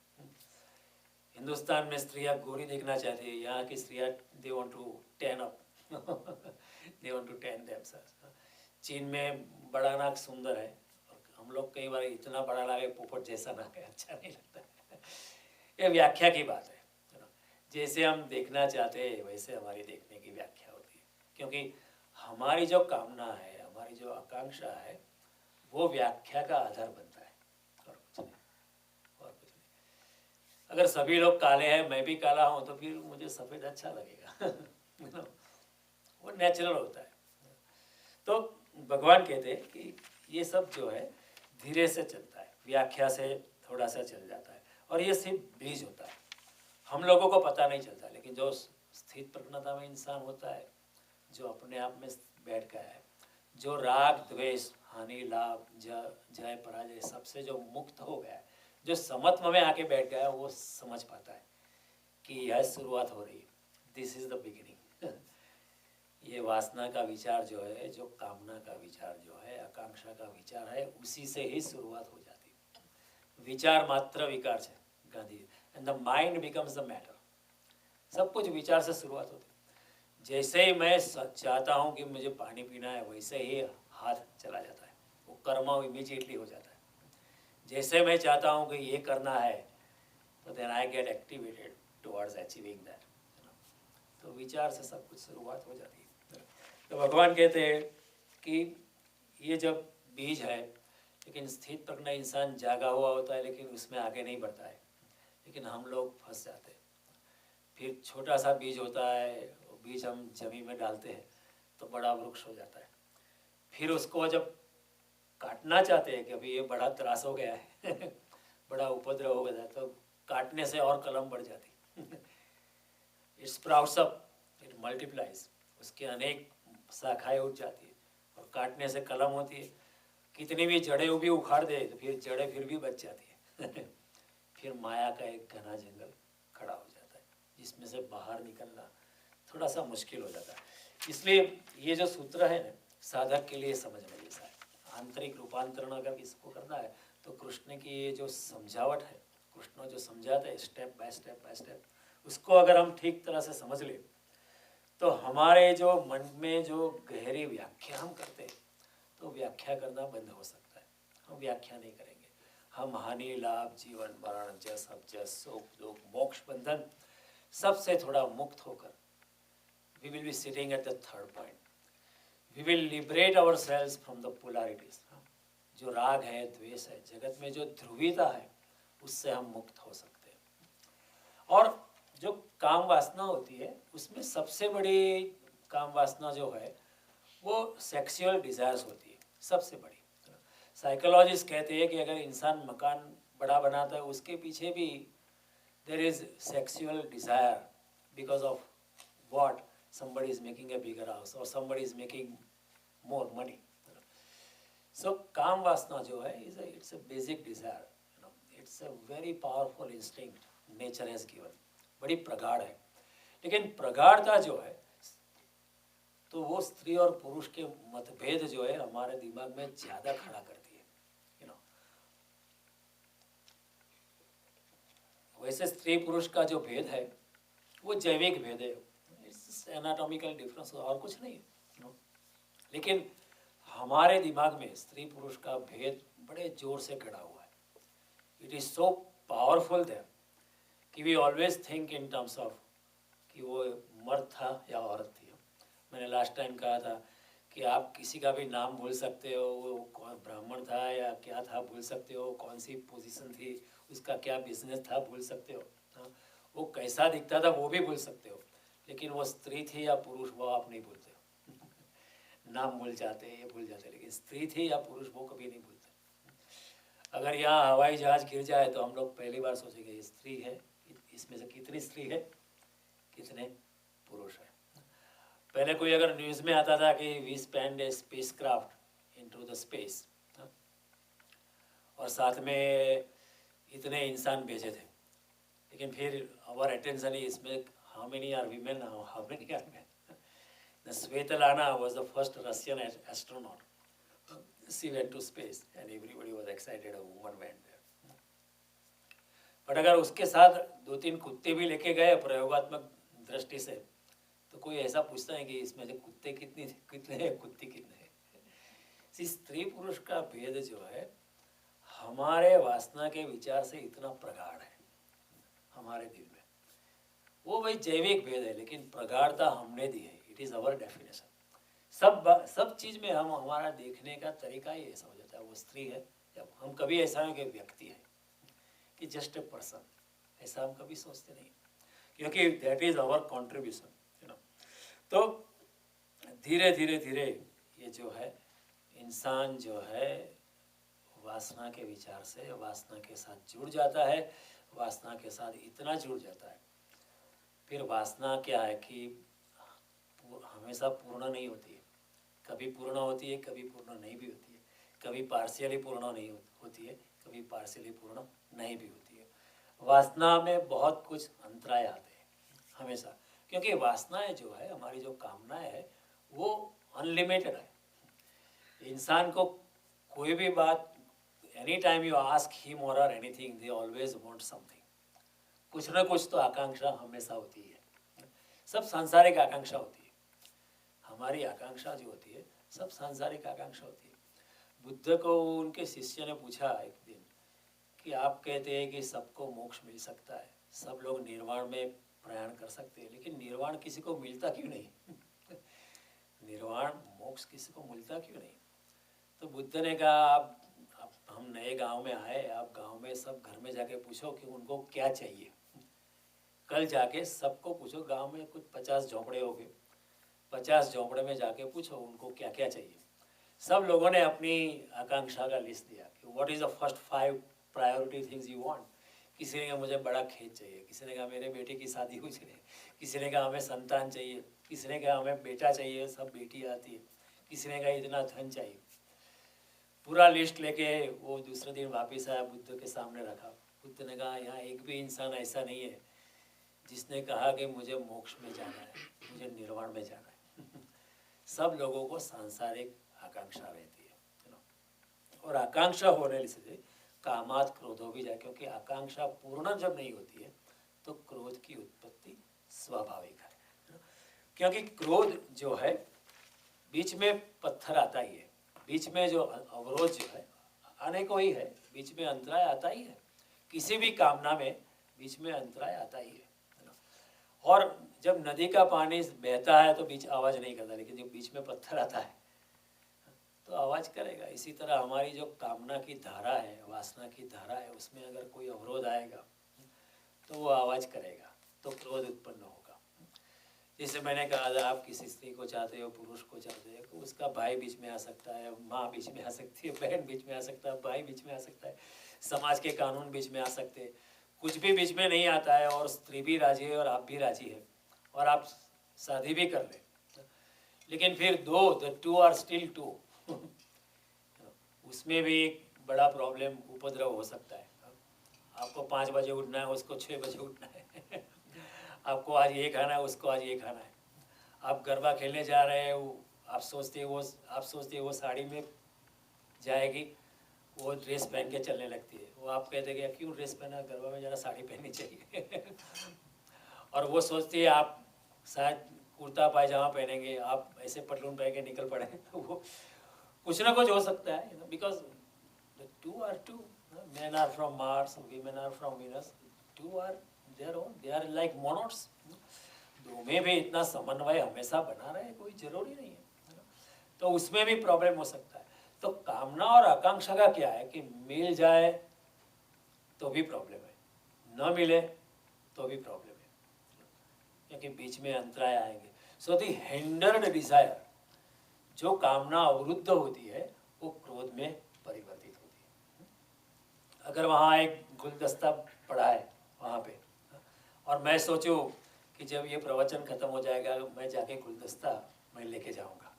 S1: Hindustan में स्त्रियाँ गोरी देखना चाहती है, यहाँ की स्त्रियाँ they want to tan up they want to tan themselves. चीन में बड़ा नाक सुंदर है, और हम लोग कई बार इतना बड़ा नाक पोपट जैसा नाक है, अच्छा नहीं लगता ये व्याख्या की बात है। जैसे हम देखना चाहते हैं वैसे हमारी देखने की व्याख्या होती है, क्योंकि हमारी जो कामना है, हमारी जो आकांक्षा है, वो व्याख्या का आधार बनता है, और कुछ नहीं, और कुछ नहीं। अगर सभी लोग काले हैं, मैं भी काला हूँ, तो फिर मुझे सफ़ेद अच्छा लगेगा वो नेचुरल होता है। तो भगवान कहते हैं कि ये सब जो है धीरे से चलता है, व्याख्या से थोड़ा सा चल जाता है, और ये सिर्फ बीज होता है, हम लोगों को पता नहीं चलता। लेकिन जो स्थित प्रज्ञता में इंसान होता है, जो अपने आप में बैठ गया है, जो राग द्वेष हानि लाभ जय पराजय सबसे जो मुक्त हो गया है, जो समत्व में आके बैठ गया है, वो समझ पाता है कि यह शुरुआत हो रही है, दिस इज द बिगिनिंग। ये वासना का विचार जो है, जो कामना का विचार जो है, आकांक्षा का विचार है, उसी से ही शुरुआत हो जाती है। विचार मात्र विकार है, Gandhi, and the mind becomes the matter. सब कुछ विचार से शुरुआत होती है। जैसे ही मैं चाहता हूँ कि मुझे पानी पीना है, वैसे ही हाथ चला जाता है, वो कर्म इमीडिएटली हो जाता है। जैसे मैं चाहता हूँ कि ये करना है, तो then I get activated towards achieving that. तो विचार से सब कुछ शुरुआत हो जाती है। तो भगवान कहते हैं कि ये जब बीज है, लेकिन स्थित प्रज्ञ इंसान जागा हुआ होता है लेकिन उसमें आगे नहीं बढ़ता है, लेकिन हम लोग फंस जाते हैं। फिर छोटा सा बीज होता है, वो बीज हम जमीन में डालते हैं तो बड़ा वृक्ष हो जाता है। फिर उसको जब काटना चाहते हैं कि अभी ये बड़ा त्रास हो गया है बड़ा उपद्रव हो गया है, तो काटने से और कलम बढ़ जाती it sprouts up, it multiplies, उसके अनेक शाखाएं उठ जाती है और काटने से कलम होती है। कितनी भी जड़ें भी उखाड़ दे तो फिर जड़ें फिर भी बच जाती है फिर माया का एक घना जंगल खड़ा हो जाता है जिसमें से बाहर निकलना थोड़ा सा मुश्किल हो जाता है। इसलिए ये जो सूत्र है ना, साधक के लिए समझना जैसा है। आंतरिक रूपांतरण अगर इसको करना है तो कृष्ण की ये जो समझावट है, कृष्ण जो समझाते हैं स्टेप बाय स्टेप, उसको अगर हम ठीक तरह से समझ लें तो हमारे जो मन में जो गहरी व्याख्या हम करते हैं तो व्याख्या करना बंद हो सकता है। हम व्याख्या नहीं करेंगे, हम हानि लाभ जीवन मरण जस अपजस सुख दुख मोक्ष बंधन सबसे थोड़ा मुक्त होकर we will be sitting at the third point. We will liberate ourselves from the polarities. जो राग है द्वेष है, जगत में जो ध्रुवीयता है, उससे हम मुक्त हो सकते हैं। और जो काम वासना होती है उसमें सबसे बड़ी काम वासना जो है वो सेक्सुअल डिजायर्स होती है, सबसे बड़ी। साइकोलॉजिस्ट कहते हैं कि अगर इंसान मकान बड़ा बनाता है उसके पीछे भी there is sexual desire because of what somebody is making a bigger house or somebody is making more money. So काम वासना जो है it's a basic desire, it's a very powerful instinct nature has given, बड़ी प्रगाढ़ है। लेकिन प्रगाढ़ता जो है तो वो स्त्री और पुरुष के मतभेद जो है हमारे दिमाग में ज्यादा खड़ा करती है, वैसे स्त्री पुरुष का जो भेद है वो जैविक भेद है, एनाटॉमिकल डिफरेंस और कुछ नहीं है। लेकिन हमारे दिमाग में स्त्री पुरुष का भेद बड़े जोर से खड़ा हुआ है। It is so powerful there कि we always think in terms of कि वो मर्द था या औरत थी। मैंने लास्ट टाइम कहा था कि आप किसी का भी नाम भूल सकते हो, वो कौन ब्राह्मण था या क्या था भूल सकते हो, कौन सी पोजीशन थी, उसका क्या बिजनेस था भूल सकते हो, वो कैसा दिखता था वो भी भूल सकते हो, लेकिन वो स्त्री थी या पुरुष वो आप नहीं भूलते नाम भूल जाते ये भूल जाते, लेकिन स्त्री थी या पुरुष वो कभी नहीं भूलते। अगर यहाँ हवाई जहाज गिर जाए तो हम लोग पहली बार सोचेंगे ये स्त्री है, इसमें से कितनी स्त्री है कितने पुरुष है। पहले कोई अगर न्यूज़ में आता था कि we spend a space craft into the space और साथ में इतने इंसान भेजे थे, लेकिन फिर आवर अटेंशन इसमें how many are women, how many are men. The Svetlana was the first Russian astronaut. She went to space and everybody was excited, a woman went there. But अगर उसके साथ 2-3 कुत्ते भी लेके गए प्रयोगात्मक दृष्टि से तो कोई ऐसा पूछता है कि इसमें से कुत्ते कितने हैं कुत्ते कितने हैं। स्त्री पुरुष का भेद जो है हमारे वासना के विचार से इतना प्रगाढ़ है हमारे दिल में, वो भाई जैविक भेद है लेकिन प्रगाढ़ता हमने दी है। It is our definition. सब चीज़ में हम हमारा देखने का तरीका ही ऐसा हो जाता है, वो स्त्री है या हम कभी ऐसा नहीं कि व्यक्ति है कि जस्ट ए पर्सन, ऐसा हम कभी सोचते नहीं, क्योंकि दैट इज़ अवर कॉन्ट्रीब्यूशन। तो धीरे धीरे धीरे ये जो है इंसान जो है वासना के विचार से वासना के साथ जुड़ जाता है, वासना के साथ इतना जुड़ जाता है। फिर वासना क्या है कि हमेशा पूर्ण नहीं होती है, कभी पूर्ण होती है कभी पूर्ण नहीं भी होती है, कभी पार्शियली पूर्ण नहीं होती है कभी पार्शियली पूर्ण नहीं भी होती है। वासना में बहुत कुछ अंतराय आते हैं हमेशा, क्योंकि वासनाएं जो है हमारी जो कामनाएं है वो अनलिमिटेड है। इंसान को कोई भी बात any time you ask him और anything they always want something, कुछ ना कुछ तो आकांक्षा हमेशा होती है, सब सांसारिक आकांक्षा होती है। हमारी आकांक्षा जो होती है सब सांसारिक आकांक्षा होती है। बुद्ध को उनके शिष्य ने पूछा एक दिन कि आप कहते हैं कि सबको मोक्ष मिल सकता है, सब लोग निर्वाण में प्रयाण कर सकते हैं, लेकिन निर्वाण किसी को मिलता क्यों नहीं? निर्वाण मोक्ष किसी को मिलता क्यों नहीं? तो बुद्ध ने कहा आप हम नए गांव में आए, आप गांव में सब घर में जाके पूछो कि उनको क्या चाहिए। कल जाके सबको पूछो, गांव में कुछ 50 झोंपड़े हो गए, 50 झोंपड़े में जाके पूछो उनको क्या क्या चाहिए। सब लोगों ने अपनी आकांक्षा का लिस्ट दिया कि what is the first 5 priority things you want. किसी ने कहा मुझे बड़ा खेत चाहिए, किसी ने कहा मेरे बेटे की शादी हो चाहिए, किसी ने कहा हमें संतान चाहिए, किसी ने कहा हमें बेटा चाहिए, सब बेटी आती है, किसी ने कहा इतना धन चाहिए। पूरा लिस्ट लेके वो दूसरे दिन वापस आया, बुद्ध के सामने रखा। बुद्ध ने कहा यहाँ एक भी इंसान ऐसा नहीं है जिसने कहा कि मुझे मोक्ष में जाना है, मुझे निर्वाण में जाना है। सब लोगों को सांसारिक आकांक्षा रहती है, और आकांक्षा होने से कामात क्रोध हो भी जाए, क्योंकि आकांक्षा पूर्ण जब नहीं होती है तो क्रोध की उत्पत्ति स्वाभाविक है। क्योंकि क्रोध जो है बीच में पत्थर आता ही है, बीच में जो अवरोध जो है आने को ही है, बीच में अंतराय आता ही है। किसी भी कामना में बीच में अंतराय आता ही है। और जब नदी का पानी बहता है तो बीच आवाज़ नहीं करता, लेकिन जब बीच में पत्थर आता है तो आवाज़ करेगा। इसी तरह हमारी जो कामना की धारा है, वासना की धारा है, उसमें अगर कोई अवरोध आएगा तो वो आवाज़ करेगा, तो क्रोध उत्पन्न होगा। जैसे मैंने कहा, अगर आप किसी स्त्री को चाहते हो, पुरुष को चाहते हो, तो उसका भाई बीच में आ सकता है, माँ बीच में आ सकती है, बहन बीच में आ सकता है, भाई बीच में आ सकता है, समाज के कानून बीच में आ सकते हैं, कुछ भी बीच में नहीं आता है। और स्त्री भी राजी है और आप भी राजी है और आप शादी भी कर लें, लेकिन फिर the two are still two, उसमें भी एक बड़ा प्रॉब्लम, उपद्रव हो सकता है। आपको 5 बजे उठना है, उसको 6 बजे उठना है। आपको आज ये खाना है, उसको आज ये खाना है। आप गरबा खेलने जा रहे हैं, आप सोचते हैं वो साड़ी में जाएगी, वो ड्रेस पहन के चलने लगती है। वो आप कहते हैं कि क्यों ड्रेस पहना, गरबा में ज़रा साड़ी पहननी चाहिए। और वो सोचती है आप शायद कुर्ता पायजामा पहनेंगे, आप ऐसे पतलून पहन के निकल पड़े। तो वो कुछ ना कुछ हो सकता है, because the two are two, men are from Mars, women are from Venus, two are their own, they are like monods। दो में भी इतना समन्वय हमेशा बना रहे, कोई जरूरी नहीं है, तो उसमें भी प्रॉब्लम हो सकता है। तो कामना और आकांक्षा का क्या है कि मिल जाए तो भी प्रॉब्लम है, न मिले तो भी प्रॉब्लम है, क्योंकि बीच में अंतराय आएंगे। सो द हिंडर्ड डिजायर, जो कामना अवरुद्ध होती है, वो क्रोध में परिवर्तित होती है। अगर वहाँ एक गुलदस्ता पड़ा है वहाँ पे, और मैं सोचूं कि जब ये प्रवचन खत्म हो जाएगा मैं जाके गुलदस्ता मैं लेके जाऊंगा,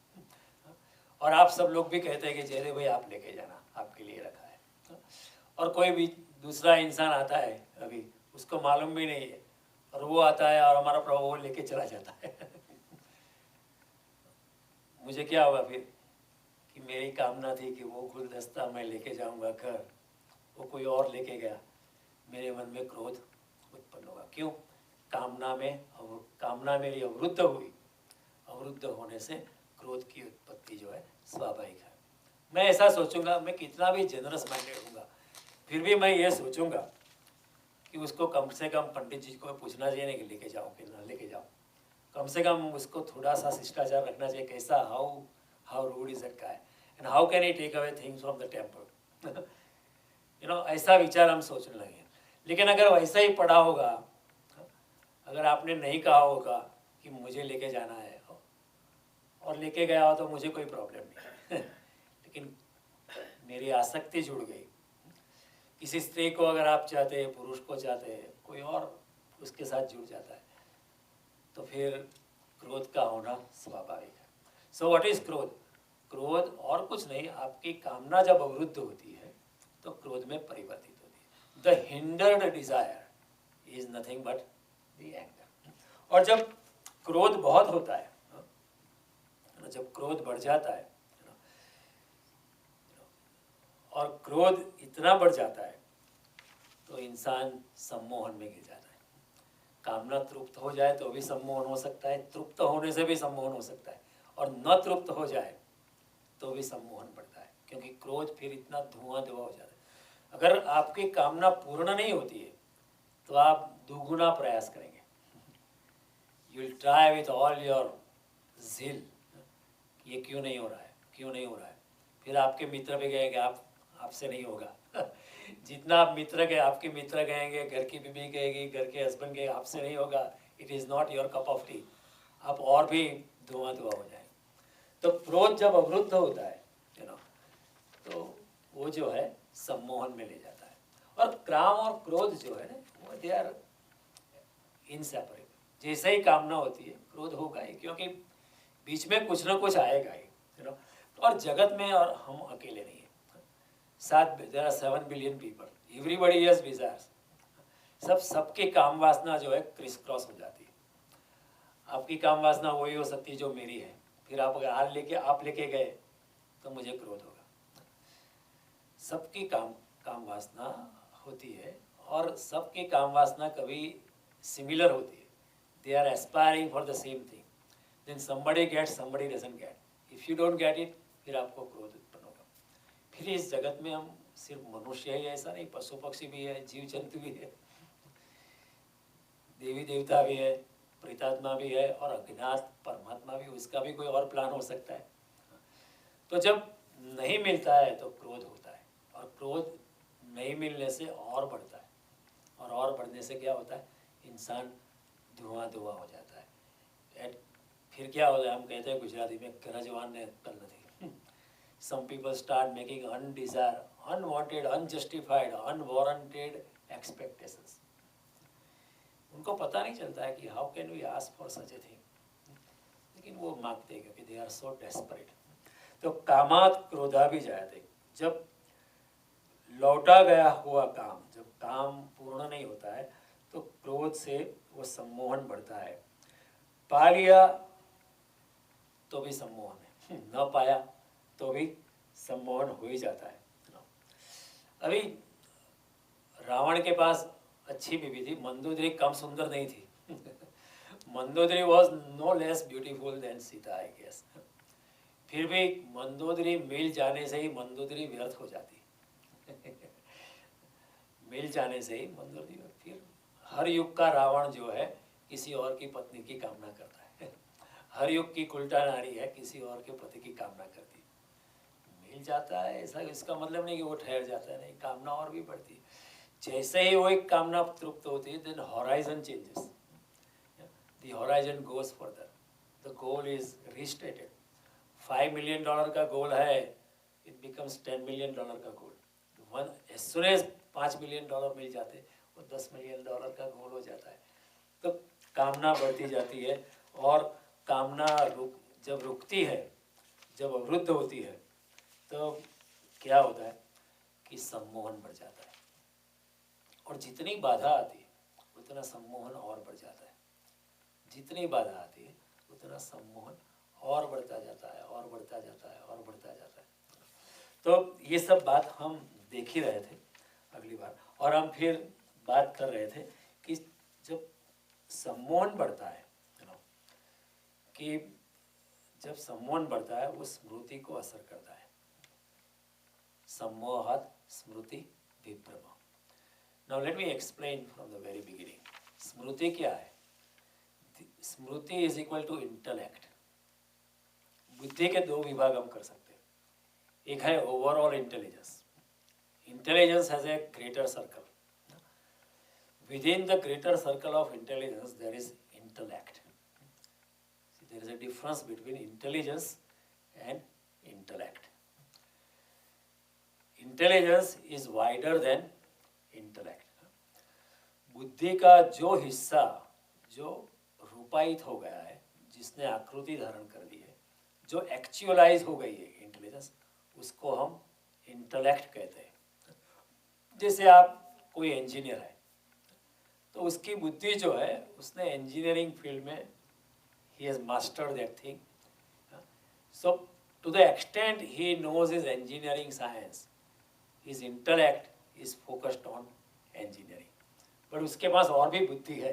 S1: और आप सब लोग भी कहते हैं कि जयदेव भाई आप लेके जाना, आपके लिए रखा है, और कोई भी दूसरा इंसान आता है, अभी उसको मालूम भी नहीं है, और वो आता है और हमारा प्रभु वो लेके चला जाता है। मुझे क्या होगा फिर कि मेरी कामना थी कि वो गुलदस्ता मैं लेके जाऊंगा घर, वो कोई और लेके गया, मेरे मन में क्रोध उत्पन्न होगा। क्यों? कामना मेरी अवरुद्ध हुई, अवरुद्ध होने से क्रोध की उत्पत्ति जो है स्वाभाविक है। मैं ऐसा सोचूंगा, मैं कितना भी जेनरस माइंडेड हूँगा, फिर भी मैं ये सोचूंगा कि उसको कम से कम पंडित जी को पूछना चाहिए नहीं कि लेके जाओ कि ना लेके जाओ, कम से कम उसको थोड़ा सा शिष्टाचार रखना चाहिए। कैसा, how rude is that guy and how can he take away things from the temple, ऐसा विचार हम सोचने लगे। लेकिन अगर वैसा ही पढ़ा होगा, अगर आपने नहीं कहा होगा कि मुझे लेके जाना है और लेके गया हो तो मुझे कोई प्रॉब्लम नहीं। लेकिन मेरी आसक्ति जुड़ गई, किसी स्त्री को अगर आप चाहते हैं, पुरुष को चाहते हैं, कोई और उसके साथ जुड़ जाता है, तो फिर क्रोध का होना स्वाभाविक है। सो व्हाट इज क्रोध? क्रोध और कुछ नहीं, आपकी कामना जब अवरुद्ध होती है तो क्रोध में परिवर्तित होती है। The hindered desire is nothing but the anger. और जब क्रोध बहुत होता है, जब क्रोध बढ़ जाता है और क्रोध इतना बढ़ जाता है तो इंसान सम्मोहन में गिर जाता है। कामना तृप्त हो जाए तो भी सम्मोहन हो सकता है, तृप्त होने से भी सम्मोहन हो सकता है, और न तृप्त हो जाए तो भी सम्मोहन बढ़ता है, क्योंकि क्रोध फिर इतना धुआं हो जाता है। अगर आपकी कामना पूर्ण नहीं होती है तो आप दुगुना प्रयास करेंगे, you will try with all your जिल, ये क्यों नहीं हो रहा है, क्यों नहीं हो रहा है। फिर आपके मित्र भी कहेंगे आपसे नहीं होगा जितना आप मित्र के आपके मित्र कहेंगे, घर की बीवी कहेगी, घर के हस्बैंड कहेंगे आपसे नहीं होगा, it is not your cup of T, आप और भी धुआं धुआं हो जाए। तो क्रोध जब अवरुद्ध होता है तो वो जो है सम्मोहन में ले जाता है। और काम और क्रोध जो है ना, वो दे आर इनसेपरेबल। जैसे ही कामना होती है क्रोध होगा ही, क्योंकि बीच में कुछ ना कुछ आएगा ही और जगत में और हम अकेले नहीं है। There are 7 billion people, everybody has desires. सबकी काम वासना जो है क्रिस क्रॉस हो जाती है। आपकी काम वासना वही हो सकती है जो मेरी है। फिर आप अगर आप लेके गए तो मुझे क्रोध होगा। सबकी काम वासना होती है और सबकी काम वासना कभी सिमिलर होती है। They are aspiring for the same thing, then somebody gets, somebody doesn't get. If you don't get it, फिर आपको क्रोध उत्पन्न होगा। फिर इस जगत में हम सिर्फ मनुष्य ही ऐसा नहीं, पशु पक्षी भी है, जीव जंतु भी है, देवी देवता भी है, प्रेतात्मा भी है और अज्ञात परमात्मा भी, उसका भी कोई और प्लान हो सकता है। तो जब नहीं मिलता है तो क्रोध होता है, और क्रोध नहीं मिलने से और बढ़ता है, और बढ़ने से क्या होता है, इंसान धुआं धुआं हो जाता है। फिर क्या होता है, हम कहते हैं गुजराती में, गरजवान ने अक्कल नहीं। Some people start making undesire, unwanted, unjustified, unwarranted expectations. उनको पता नहीं चलता है कि how can we ask for such a thing, लेकिन वो मांगते हैं क्योंकि दे आर सो डेस्परेट। तो कामात क्रोधा भी जाते, जब लौटा गया हुआ काम, जब काम पूर्ण नहीं होता है तो क्रोध से वो सम्मोहन बढ़ता है। पा लिया तो भी सम्मोहन है, न पाया तो भी सम्मोहन हो ही जाता है। अभी रावण के पास अच्छी बीवी थी, मंदोदरी कम सुंदर नहीं थी Mandodari was no less beautiful than Sita, I guess. फिर भी मंदोदरी मिल जाने से ही मंदोदरी व्यर्थ हो जाती मिल जाने से ही मंदोदरी। फिर हर युग का रावण जो है किसी और की पत्नी की कामना करता है हर युग की उल्टा नारी है, किसी और के पति की कामना करती। मिल जाता है ऐसा इसका मतलब नहीं कि वो ठहर जाता है, नहीं, कामना और भी बढ़ती है। जैसे ही वो एक कामना तृप्त होती है, then horizon changes, the horizon goes further, the goal is restated. $5 million का गोल है, इट बिकम्स $10 मिलियन का goal. As soon as $5 million मिल जाते, वो $10 मिलियन का गोल हो जाता है। तो कामना बढ़ती जाती है, और कामना जब रुकती है, जब अवरुद्ध होती है, तो क्या होता है कि सम्मोहन बढ़ जाता है। और जितनी बाधा आती है उतना सम्मोहन और बढ़ जाता है। जितनी बाधा आती है उतना सम्मोहन और बढ़ता जाता है, और बढ़ता जाता है, और बढ़ता जाता है। तो ये सब बात हम देख ही रहे थे अगली बार, और हम फिर बात कर रहे थे कि जब सम्मोहन बढ़ता है, कि जब सम्मोहन बढ़ता है वो स्मृति को असर करता है। सम्मोहात् स्मृति विभ्रम। Now let me explain from the very beginning. स्मृति क्या है? स्मृति इज इक्वल टू इंटेलेक्ट। बुद्धि के दो विभाग हम कर सकते हैं। एक है overall intelligence. Intelligence has a greater circle. Within the greater circle of intelligence, there is intellect. See, there is a difference between intelligence and intellect. Intelligence is wider than intellect. बुद्धि का जो हिस्सा जो रूपायित हो गया है, जिसने आकृति धारण कर ली है, जो एक्चुअलाइज हो गई है इंटेलिजेंस, उसको हम इंटेलेक्ट कहते हैं। जैसे आप कोई इंजीनियर है तो उसकी बुद्धि जो है, उसने इंजीनियरिंग फील्ड में he has mastered that thing. So to the extent he knows his engineering science, his intellect is focused on engineering. But उसके पास और भी बुद्धि है।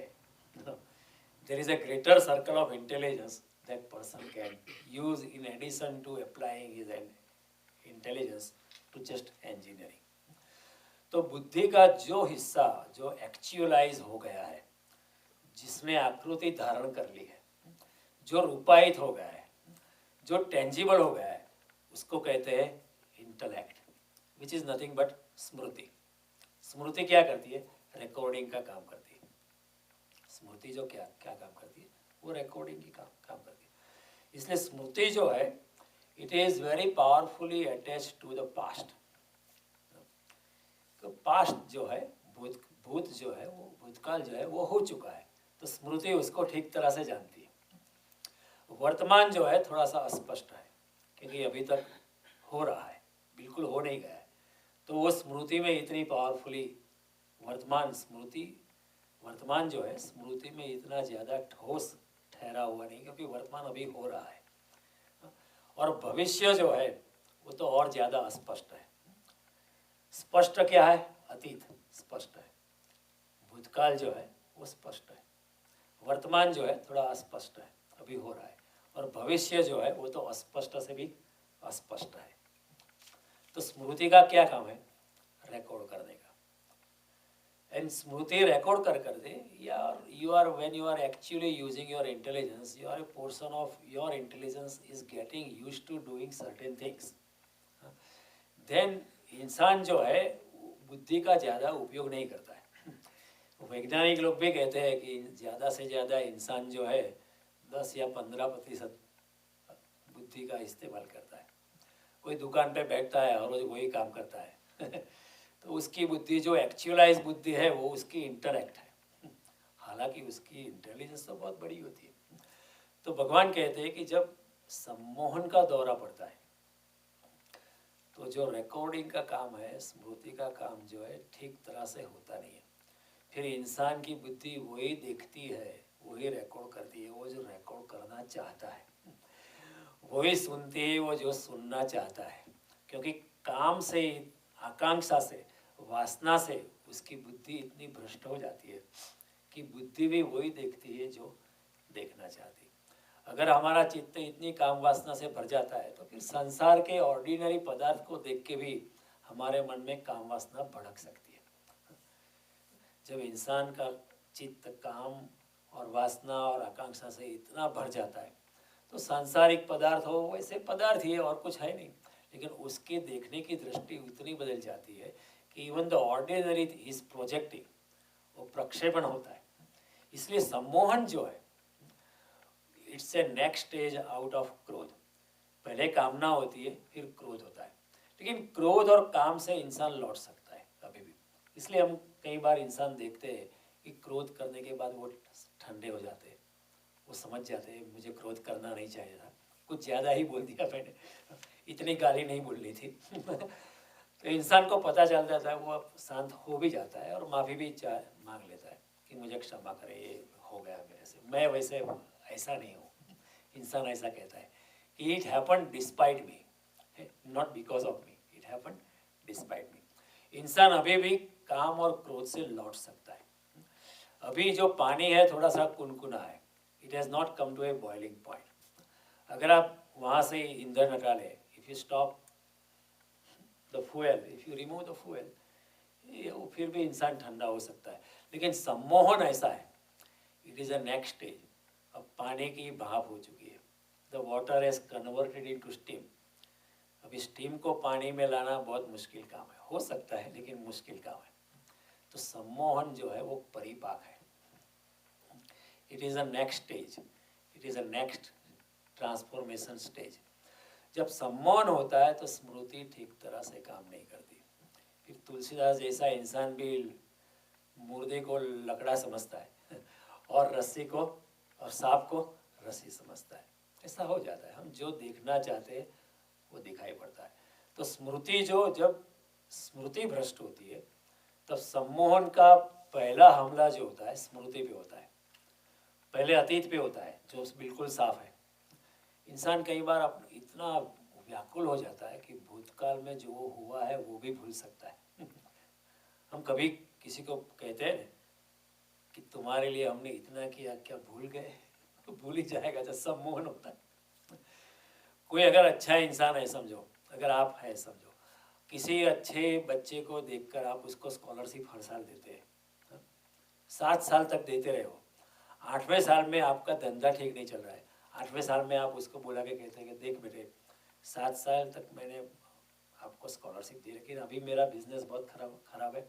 S1: There is a greater circle of intelligence that person can use in addition to applying his intelligence to just engineering. तो बुद्धि का जो हिस्सा जो एक्चुअलाइज हो गया है, जिसने आकृति धारण कर ली है, जो रूपायित हो गया है, जो टेंजिबल हो गया है, उसको कहते हैं intellect, which is nothing but स्मृति। स्मृति क्या करती है? रिकॉर्डिंग का काम करती है। स्मृति जो क्या क्या काम करती है? वो रिकॉर्डिंग की काम करती है। इसलिए स्मृति जो है, it is very powerfully attached to the past. तो पास्ट जो है, भूत जो है, वो भूतकाल जो है वो हो चुका है, तो स्मृति उसको ठीक तरह से जानती है। वर्तमान जो है थोड़ा सा अस्पष्ट है, क्योंकि अभी तक हो रहा है, बिल्कुल हो नहीं गया है, तो वो स्मृति में इतनी पावरफुली वर्तमान जो है स्मृति में इतना ज़्यादा ठोस ठहरा हुआ नहीं, क्योंकि वर्तमान अभी हो रहा है। और भविष्य जो है वो तो और ज़्यादा अस्पष्ट है। स्पष्ट क्या है? अतीत स्पष्ट है, भूतकाल जो है वो स्पष्ट है, वर्तमान जो है थोड़ा अस्पष्ट है, अभी हो रहा है, और भविष्य जो है वो तो अस्पष्ट से भी अस्पष्ट है। तो स्मृति का क्या काम है? रिकॉर्ड करने का। एंड स्मृति रिकॉर्ड कर दे, यार when you are actually using your intelligence, you are a portion of your intelligence is getting used to doing certain things, then इंसान जो है बुद्धि का ज़्यादा उपयोग नहीं करता है। वैज्ञानिक लोग भी कहते हैं कि ज़्यादा से ज़्यादा इंसान जो है 10 या 15% बुद्धि का इस्तेमाल करता है। कोई दुकान पे बैठता है और रोज वही काम करता है तो उसकी बुद्धि जो एक्चुअलाइज बुद्धि है वो उसकी इंटेलेक्ट है, हालांकि उसकी इंटेलिजेंस तो बहुत बड़ी होती है। तो भगवान कहते हैं कि जब सम्मोहन का दौरा पड़ता है, तो जो रिकॉर्डिंग का काम है, स्मृति का काम जो है ठीक तरह से होता नहीं है। फिर इंसान की बुद्धि वही देखती है, वही रिकॉर्ड करती है, वो जो रिकॉर्ड करना चाहता है, वही सुनती है वो जो सुनना चाहता है, क्योंकि काम से, आकांक्षा से, वासना से उसकी बुद्धि इतनी भ्रष्ट हो जाती है कि बुद्धि भी वही देखती है जो देखना चाहती है। अगर हमारा चित्त इतनी काम वासना से भर जाता है तो फिर संसार के ऑर्डिनरी पदार्थ को देख के भी हमारे मन में काम वासना भड़क सकती है। जब इंसान का चित्त काम और वासना और आकांक्षा से इतना भर जाता है तो सांसारिक पदार्थ हो, वैसे पदार्थ ही है और कुछ है नहीं, लेकिन उसके देखने की दृष्टि इतनी बदल जाती है कि even the ordinary is projecting, वो प्रक्षेपण होता है। इसलिए सम्मोहन जो है it's A next stage out of क्रोध। पहले कामना होती है, फिर क्रोध होता है, लेकिन क्रोध और काम से इंसान लौट सकता है कभी भी। इसलिए हम कई बार इंसान देखते हैं कि क्रोध करने के बाद वो ठंडे हो जाते हैं, वो समझ जाते हैं मुझे क्रोध करना नहीं चाहिए था, कुछ ज़्यादा ही बोल दिया मैंने, इतनी गाली नहीं बोलनी थी तो इंसान को पता चल जाता है, वो अब शांत हो भी जाता है और माफ़ी भी मांग लेता है कि मुझे क्षमा करे, ये हो गया मेरे से, मैं वैसे ऐसा नहीं हूँ। इंसान ऐसा कहता है कि it happen despite me, not because of me, it happen despite me. इंसान अभी भी काम और क्रोध से लौट सकता है। अभी जो पानी है थोड़ा सा कुनकुना है, it has not come to a boiling point. अगर आप वहाँ से ईंधन हटा लें, if you stop the fuel, if you remove the fuel, वो फिर भी इंसान ठंडा हो सकता है। लेकिन सम्मोहन ऐसा है, it is a next stage. अब पानी की भाप हो चुकी है, the water has converted into steam. अभी स्टीम को पानी में लाना बहुत मुश्किल काम है, हो सकता है लेकिन मुश्किल काम है। तो सम्मोहन जो है वो परिपाक है, it is a next stage, it is a next transformation stage. जब सम्मोहन होता है तो स्मृति ठीक तरह से काम नहीं करती। फिर तुलसीदास जैसा इंसान भी मुर्दे को लकड़ा समझता है और रस्सी को और सांप को रस्सी समझता है, ऐसा हो जाता है। हम जो देखना चाहते हैं वो दिखाई पड़ता है। तो स्मृति जब स्मृति भ्रष्ट होती है तब सम्मोहन का पहला हमला जो होता है स्मृति पे होता है, पहले अतीत पे होता है जो बिल्कुल साफ है। इंसान कई बार इतना व्याकुल हो जाता है कि भूतकाल में जो हुआ है वो भी भूल सकता है हम कभी किसी को कहते हैं कि तुम्हारे लिए हमने इतना किया, क्या भूल गए? तो भूल ही जाएगा जब सम्मोहन होता है। कोई अगर अच्छा इंसान है समझो, अगर आप है समझो, किसी अच्छे बच्चे को देखकर आप उसको स्कॉलरशिप हर साल देते हैं, 7 साल तक देते रहे हो, 8वें साल में आपका धंधा ठीक नहीं चल रहा है, 8वें साल में आप उसको बुला के कहते हैं कि देख बेटे 7 साल तक मैंने आपको स्कॉलरशिप दी, लेकिन अभी मेरा बिजनेस बहुत खराब है,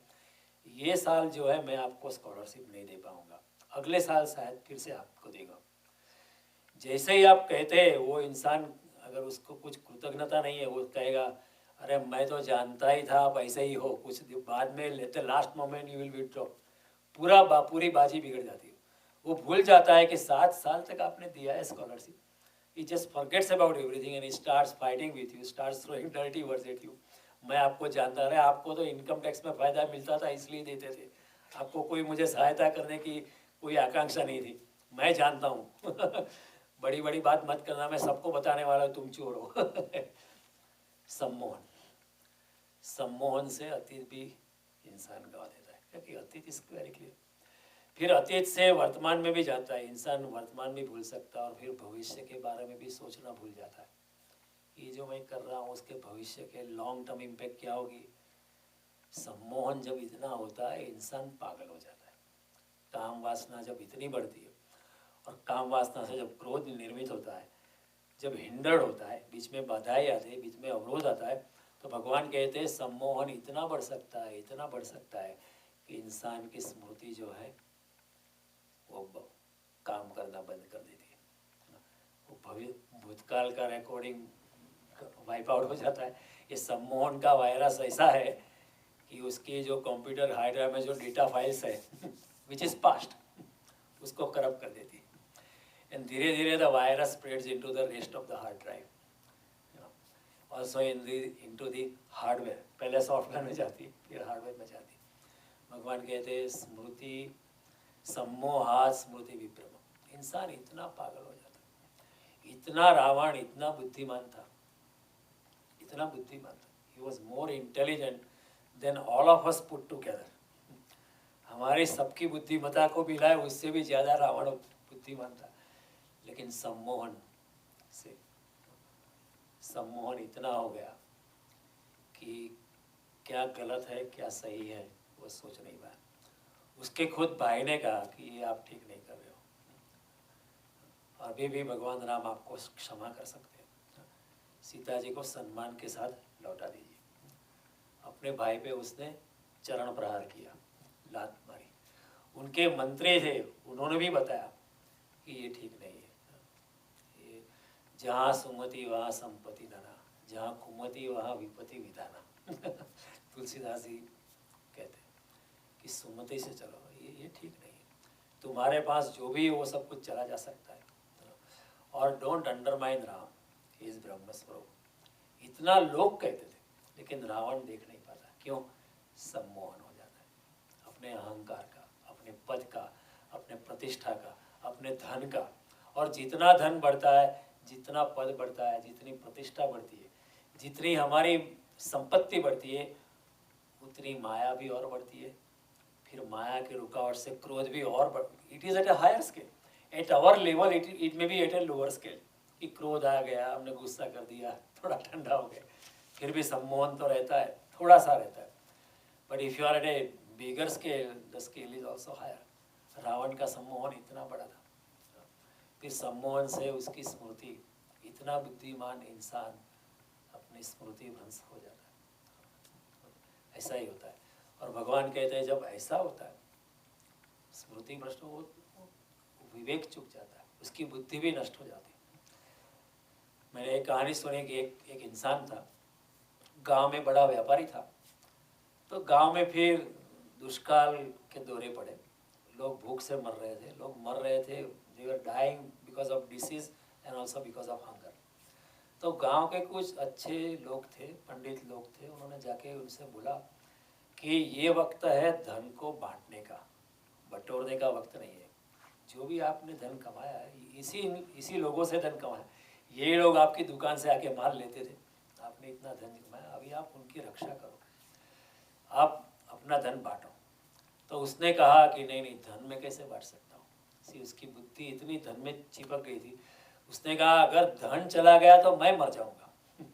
S1: ये साल जो है मैं आपको स्कॉलरशिप नहीं दे पाऊँगा, अगले साल शायद फिर से आपको देगा। जैसे ही आप कहते हैं वो इंसान, अगर उसको कुछ कृतज्ञता नहीं है, वो कहेगा अरे मैं तो जानता ही था आप ऐसे ही हो, कुछ बाद में लेते last moment you will withdraw, पूरी बाजी बिगड़ जाती है। वो भूल जाता है कि 7 साल तक आपने दिया है scholarship, he just forgets about everything and he starts fighting with you, starts throwing dirty words at you। मैं आपको जानता रहा, आपको तो इनकम टैक्स में फ़ायदा मिलता था इसलिए देते थे, आपको कोई मुझे सहायता करने की कोई आकांक्षा नहीं थी, मैं जानता हूँ बड़ी बड़ी बात मत करना, मैं सबको बताने वाला तुम चोर हो सम्मोहन, सम्मोहन से अतीत भी इंसान गवा देता है, क्योंकि अतीत इज वेरी क्लियर। फिर अतीत से वर्तमान में भी जाता है, इंसान वर्तमान भी भूल सकता है और फिर भविष्य के बारे में भी सोचना भूल जाता है, ये जो मैं कर रहा हूँ उसके भविष्य के लॉन्ग टर्म इम्पैक्ट क्या होगी। सम्मोहन जब इतना होता है इंसान पागल हो जाता है। काम वासना जब इतनी बढ़ती है और काम वासना से जब क्रोध निर्मित होता है, जब हिंडर्ड होता है, बीच में बाधाएं आती है, बीच में अवरोध आता है, तो भगवान कहते हैं सम्मोहन इतना बढ़ सकता है, इतना बढ़ सकता है कि इंसान की स्मृति जो है वो काम करना बंद कर देती है, वो भूतकाल का रिकॉर्डिंग वाइप आउट हो जाता है। ये सम्मोहन का वायरस ऐसा है कि उसकी जो कंप्यूटर हार्ड ड्राइव में जो डेटा फाइल्स है विच इज़ पास्ट, उसको करप्ट कर देती है, एंड धीरे धीरे the virus spreads into the rest of the hard drive, also into the hardware, पहले सॉफ्टवेयर में जाती फिर हार्डवेयर में जाती। भगवान कहते हैं स्मृति सम्मोहात् स्मृति विभ्रम, इंसान इतना पागल हो जाता है, इतना रावण इतना बुद्धिमान था, इतना बुद्धिमान था, he was more intelligent then all of us put together. हमारी सबकी बुद्धिमत्ता को मिलाए उससे भी ज़्यादा रावण बुद्धिमान था, लेकिन सम्मोहन से सम्मोहन इतना हो गया कि क्या गलत है क्या सही है वो सोच नहीं पाया। उसके खुद भाई ने कहा कि ये आप ठीक नहीं कर रहे हो, अभी भी भगवान राम आपको क्षमा कर सकते हैं, सीता जी को सम्मान के साथ लौटा दीजिए। अपने भाई पे उसने चरण प्रहार किया, लात मारी। उनके मंत्री थे, उन्होंने भी बताया कि ये ठीक नहीं है, ये जहाँ सुमति वहाँ संपत्ति नाना, जहाँ कुमति वहाँ विपत्ति विधाना तुलसीदास जी कहते हैं कि सुमति से चलो, ये ठीक नहीं है, तुम्हारे पास जो भी वो सब कुछ चला जा सकता है, और don't undermine Ram, he is ब्रह्म स्वरूप। इतना लोग कहते थे, लेकिन रावण देख नहीं पाता, क्यों? सम्मोहन हो जाता है अपने अहंकार का, अपने पद का, अपने प्रतिष्ठा का, अपने धन का, और जितना धन बढ़ता है, जितना पद बढ़ता है, जितनी प्रतिष्ठा बढ़ती है, जितनी हमारी संपत्ति बढ़ती है, उतनी माया भी और बढ़ती है, फिर माया के रुकावट से क्रोध भी और बढ़, it is at a higher scale, at our level it may be at a lower scale, कि क्रोध आ गया, हमने गुस्सा कर दिया, थोड़ा ठंडा हो गया, फिर भी सम्मोहन तो रहता है, थोड़ा सा रहता है, but if you are at a bigger scale the scale is also higher. Ravana का सम्मोहन इतना बड़ा था, फिर सम्मोहन से उसकी स्मृति, इतना बुद्धिमान इंसान अपनी स्मृति भ्रंश हो जाता है, ऐसा ही होता है। और भगवान कहते हैं जब ऐसा होता है, स्मृति भ्रष्ट हो, विवेक चुक जाता है, उसकी बुद्धि भी नष्ट हो जाती है। मैंने एक कहानी सुनी कि एक इंसान था, गांव में बड़ा व्यापारी था, तो गांव में फिर दुष्काल के दौरे पड़े, लोग भूख से मर रहे थे, they were dying because of disease and also because of hunger. तो गांव के कुछ अच्छे लोग थे, पंडित लोग थे, उन्होंने जाके उनसे बोला कि ये वक्त है धन को बांटने का, बटोरने का वक्त नहीं है। जो भी आपने धन कमाया है, इसी लोगों से धन कमाया, ये लोग आपकी दुकान से आके माल लेते थे, आपने इतना धन कमाया, अभी आप उनकी रक्षा करो, आप अपना धन बांटो। तो उसने कहा कि नहीं, धन में कैसे बांट सकता हूँ। उसकी बुद्धि इतनी धन में चिपक गई थी, उसने कहा अगर धन चला गया तो मैं मर जाऊंगा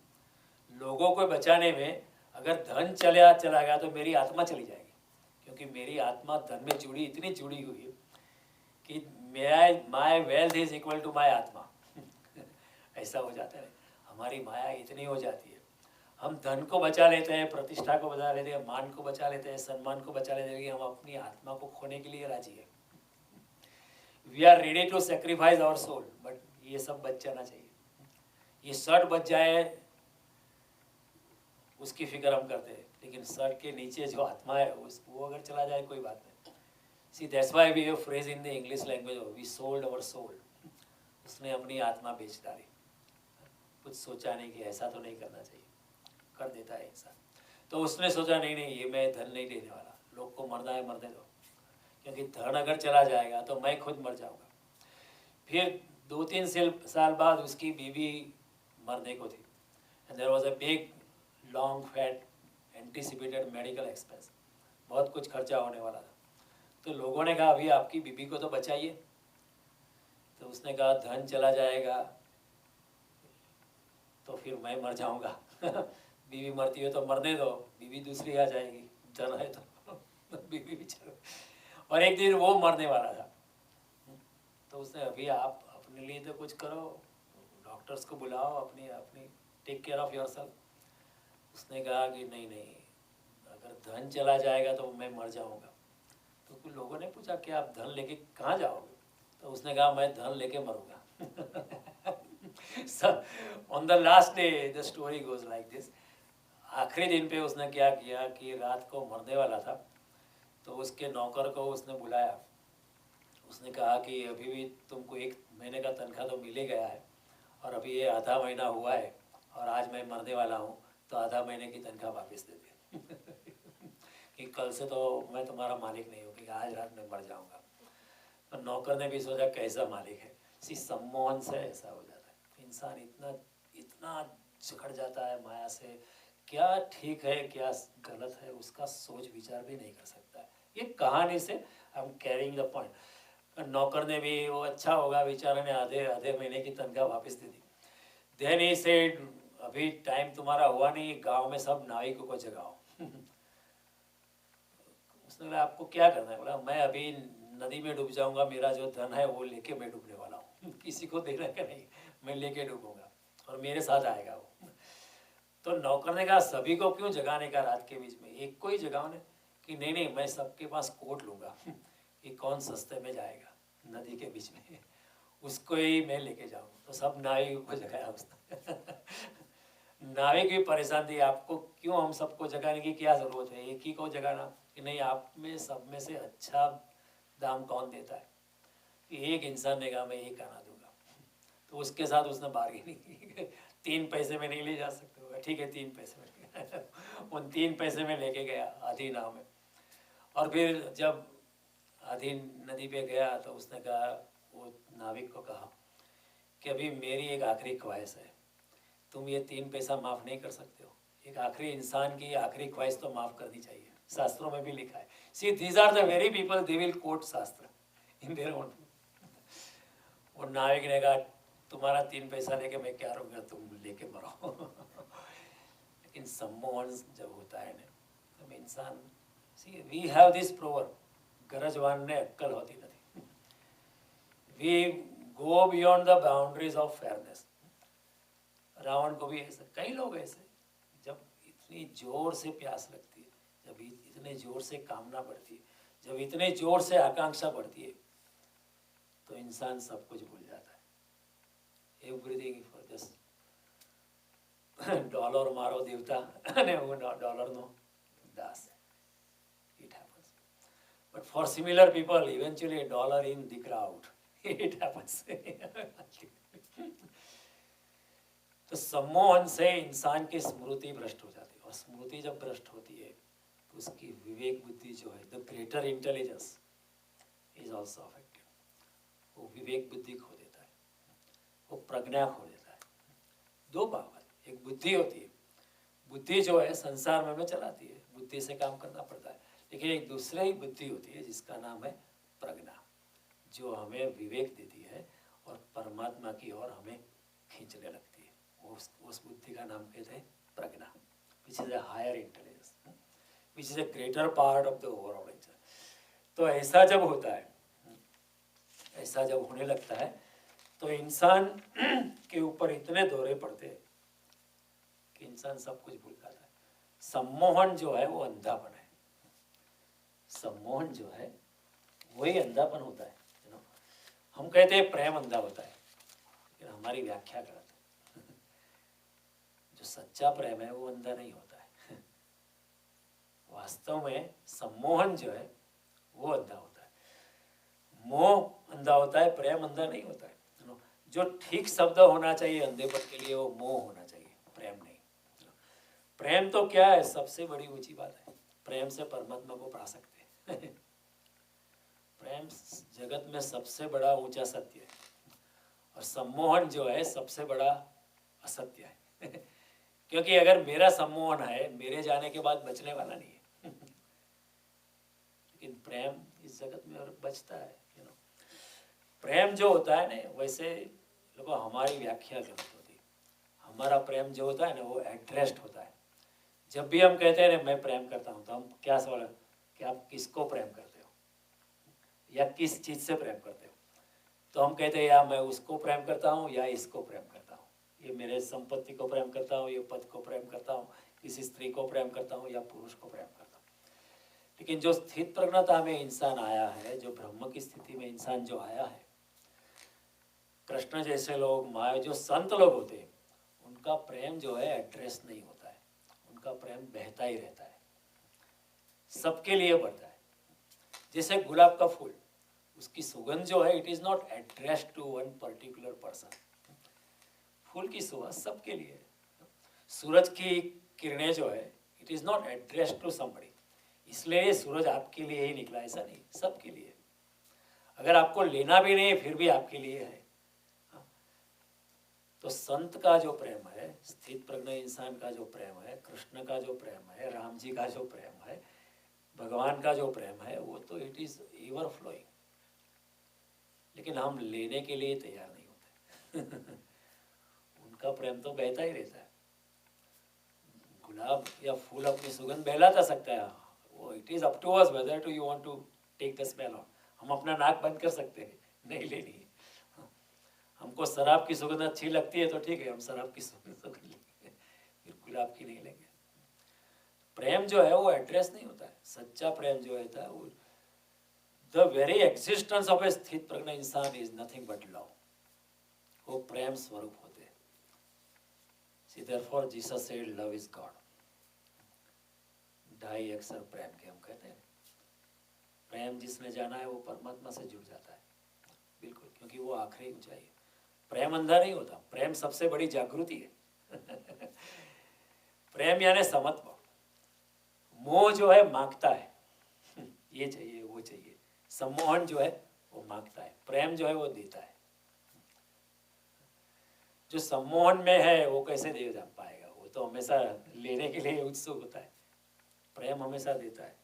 S1: लोगों को बचाने में अगर धन चला गया तो मेरी आत्मा चली जाएगी, क्योंकि मेरी आत्मा धन में इतनी जुड़ी हुई है कि my wealth is equal to my atma ऐसा हो जाता है। हमारी माया इतनी हो जाती है, हम धन को बचा लेते हैं, प्रतिष्ठा को बचा लेते हैं, मान को बचा लेते हैं, सम्मान को बचा लेते हैं, लेकिन हम अपनी आत्मा को खोने के लिए राजी है। We are ready to sacrifice our soul, but ये सब बच जाना चाहिए। ये शर्ट बच जाए उसकी फिक्र हम करते हैं, लेकिन शर्ट के नीचे जो आत्मा है वो अगर चला जाए कोई बात नहीं। See that's why we have phrase in the English language, we sold our soul. उसने अपनी आत्मा बेच डाली, कुछ सोचा नहीं कि ऐसा तो नहीं करना चाहिए, कर देता है इंसान। तो उसने सोचा नहीं नहीं, ये मैं धन नहीं लेने वाला, लोग को मरना है मरने दो, क्योंकि धन अगर चला जाएगा तो मैं खुद मर जाऊंगा। फिर 2-3 साल बाद उसकी बीवी मरने को थी, and there was a big long fat anticipated medical expense, बहुत कुछ खर्चा होने वाला था। तो लोगों ने कहा अभी आपकी बीवी को तो बचाइए। तो उसने कहा धन चला जाएगा तो फिर मैं मर जाऊंगा बीवी मरती है तो मरने दो, बीवी दूसरी आ जाएगी, धन है तो बीवी भी चलो। और एक दिन वो मरने वाला था, तो उसने अभी आप अपने लिए तो कुछ करो, डॉक्टर्स को बुलाओ, अपनी अपनी टेक केयर ऑफ योरसेल्फ। उसने कहा कि नहीं नहीं, अगर धन चला जाएगा तो मैं मर जाऊंगा। तो कुछ लोगों ने पूछा कि आप धन लेके कहाँ जाओगे? तो उसने कहा मैं धन लेके मरूंगा So on the last day the story goes like this. आखिरी दिन पे उसने क्या किया कि रात को मरने वाला था, तो उसके नौकर को उसने बुलाया। उसने कहा कि अभी भी तुमको 1 महीने का तनख्वाह तो मिल ही गया है, और अभी ये आधा महीना हुआ है, और आज मैं मरने वाला हूँ, तो आधा महीने की तनख्वाह वापस दे दे कि कल से तो मैं तुम्हारा मालिक नहीं हूँ, कि आज रात में मर जाऊँगा। तो नौकर ने भी सोचा कैसा मालिक है। इसी सम्मोहन से ऐसा हो जाता है, इंसान इतना इतना जकड़ जाता है माया से, क्या ठीक है क्या गलत है उसका सोच विचार भी नहीं कर सकता है। ये कहानी से I am carrying the point. नौकर ने भी, वो अच्छा होगा बेचारे ने आधे आधे महीने की तनख्वाह वापस दे दी। देन ही सेड अभी टाइम तुम्हारा हुआ नहीं, गांव में सब नाविकों को जगाओ उसने बोला आपको क्या करना है? बोला मैं अभी नदी में डूब जाऊंगा, मेरा जो धन है वो लेके मैं डूबने वाला हूँ किसी को देखना का नहीं, मैं लेके डूबूंगा और मेरे साथ आएगा वो। तो नौकर ने कहा सभी को क्यों जगाने का रात के बीच में, एक को ही जगाओ ने। कि नहीं नहीं, मैं सबके पास कोट लूंगा कि कौन सस्ते में जाएगा नदी के बीच में, उसको ही मैं लेके जाऊंगा। तो सब नाविक को जगाया उसने नाविक भी परेशान थी, आपको क्यों हम सबको जगाने की क्या जरूरत है, एक ही को जगाना। कि नहीं, आप में सब में से अच्छा दाम कौन देता है? कि एक इंसान ने कहा मैं एक आना दूंगा। तो उसके साथ उसने बार्गेनिंग की 3 पैसे में नहीं ले जा सकते हो, ठीक है 3 पैसे में उन 3 पैसे में लेके गया आधी नाव में। और फिर जब आधी नदी पे गया तो उसने कहा, वो नाविक को कहा कि अभी मेरी एक आखिरी ख्वाहिश है, तुम ये 3 पैसा माफ़ नहीं कर सकते हो? एक आखिरी इंसान की आखिरी ख्वाहिश तो माफ़ करनी चाहिए, शास्त्रों में भी लिखा है। See these are the very people they will quote shastra in their own. और नाविक ने कहा तुम्हारा 3 पैसा लेके मैं क्या रहूँगा, तुम लेके मरो लेकिन सम्मोहन जब होता है ना, तब इंसान, see we have this proverb, गरजवान ने अक्कल होती नहीं। We go beyond the boundaries of fairness. Ravan को भी ऐसा, कई लोग ऐसे, जब इतनी जोर से प्यास लगती है, जब इतने जोर से कामना बढ़ती है, जब इतने जोर से आकांक्षा बढ़ती है, तो इंसान सब कुछ भूल जाता है। एवरीथिंग फॉर जस्ट डॉलर मारो देवता ने वो डॉलर नो दास, it happens. But for similar people eventually dollar in the crowd, it happens तो सम्मोहन से इंसान की स्मृति भ्रष्ट हो जाती है, और स्मृति जब भ्रष्ट होती है तो उसकी विवेक बुद्धि जो है, the greater intelligence is also affected. वो विवेक बुद्धि खो देता है, वो प्रज्ञा खो देता है। 2 पावर, एक बुद्धि होती है, बुद्धि जो है संसार में हमें चलाती है, बुद्धि से काम करना पड़ता है। लेकिन एक दूसरी ही बुद्धि होती है जिसका नाम है प्रज्ञा, जो हमें विवेक देती है और परमात्मा की ओर हमें खींचने लगती है। उस बुद्धि का नाम कहते हैं प्रज्ञा, which is a higher intelligence, which is a greater part of the overall nature. तो ऐसा जब होता है, ऐसा जब होने लगता है, तो इंसान के ऊपर इतने दौरे पड़ते हैं कि इंसान सब कुछ भूल जाता है। सम्मोहन जो है वो अंधापन है, सम्मोहन जो है वही अंधापन होता है। हम कहते हैं प्रेम अंधा होता है, लेकिन हमारी व्याख्या गलत है। जो सच्चा प्रेम है वो अंधा नहीं होता है। वास्तव में सम्मोहन जो है वो अंधा होता है, मोह अंधा होता है, प्रेम अंधा नहीं होता है। जो ठीक शब्द होना चाहिए अंधेपन के लिए वो मोह होना चाहिए, प्रेम नहीं। प्रेम तो क्या है, सबसे बड़ी ऊंची बात है। प्रेम से परमात्मा को पा सकते हैं। प्रेम जगत में सबसे बड़ा ऊंचा सत्य है, और सम्मोहन जो है सबसे बड़ा असत्य है। क्योंकि अगर मेरा सम्मोहन है, मेरे जाने के बाद बचने वाला नहीं है। लेकिन प्रेम इस जगत में और बचता है। प्रेम जो होता है ना, वैसे लोगों हमारी व्याख्या गलत होती है। हमारा प्रेम जो होता है ना वो एड्रेस्ड होता है। जब भी हम कहते हैं ना मैं प्रेम करता हूँ, तो हम क्या सवाल है कि आप किसको प्रेम करते हो या किस चीज़ से प्रेम करते हो? तो हम कहते हैं या मैं उसको प्रेम करता हूँ या इसको प्रेम करता हूँ, ये मेरे संपत्ति को प्रेम करता हूँ, ये पद को प्रेम करता हूँ, किसी स्त्री को प्रेम करता हूँ या पुरुष को प्रेम करता हूँ। लेकिन जो स्थित प्रज्ञता में इंसान आया है, जो ब्रह्म की स्थिति में इंसान जो आया है, कृष्ण जैसे लोग, माया जो संत लोग होते हैं, उनका प्रेम जो है एड्रेस नहीं होता है, उनका प्रेम बहता ही रहता है, सबके लिए बढ़ता है। जैसे गुलाब का फूल, उसकी सुगंध जो है it is not address to one particular person. फूल की सुगंध सबके लिए है। सूरज की किरणें जो है it is not address to somebody, इसलिए ये सूरज आपके लिए ही निकला, ऐसा नहीं, सबके लिए। अगर आपको लेना भी नहीं फिर भी आपके लिए है। तो संत का जो प्रेम है, स्थित प्रज्ञ इंसान का जो प्रेम है, कृष्ण का जो प्रेम है, राम जी का जो प्रेम है, भगवान का जो प्रेम है, वो तो इट इज एवर फ्लोइंग। लेकिन हम लेने के लिए तैयार नहीं होते। उनका प्रेम तो बहता ही रहता है। गुलाब या फूल अपनी सुगंध बहलाता सकता है, वो it is up to us whether to you want to take the smell on. हम अपना नाक बंद कर सकते हैं, नहीं लेनी है। हमको शराब की सुगंध अच्छी लगती है तो ठीक है, हम शराब की सुगंध लेंगे, फिर गुलाब की नहीं लेंगे। प्रेम जो है वो एड्रेस नहीं होता है। सच्चा प्रेम जो होता है वो द वेरी एग्जिस्टेंस ऑफ ए स्थित प्रज्ञ इंसान इज नथिंग बट लव। वो प्रेम स्वरूप होते हैं। See, therefore Jesus said love is God। ढाई अक्षर प्रेम के हम कहते हैं। प्रेम जिसने जाना है वो परमात्मा से जुड़ जाता है, बिल्कुल, क्योंकि वो आखिरी ऊंचाई है। प्रेम अंधा नहीं होता, प्रेम सबसे बड़ी जागृति है। प्रेम यानी समत्व। मोह जो है मांगता है, ये चाहिए वो चाहिए। सम्मोहन जो है वो मांगता है, प्रेम जो है वो देता है। जो सम्मोहन में है वो कैसे दे जा पाएगा, वो तो हमेशा लेने के लिए उत्सुक होता है। प्रेम हमेशा देता है।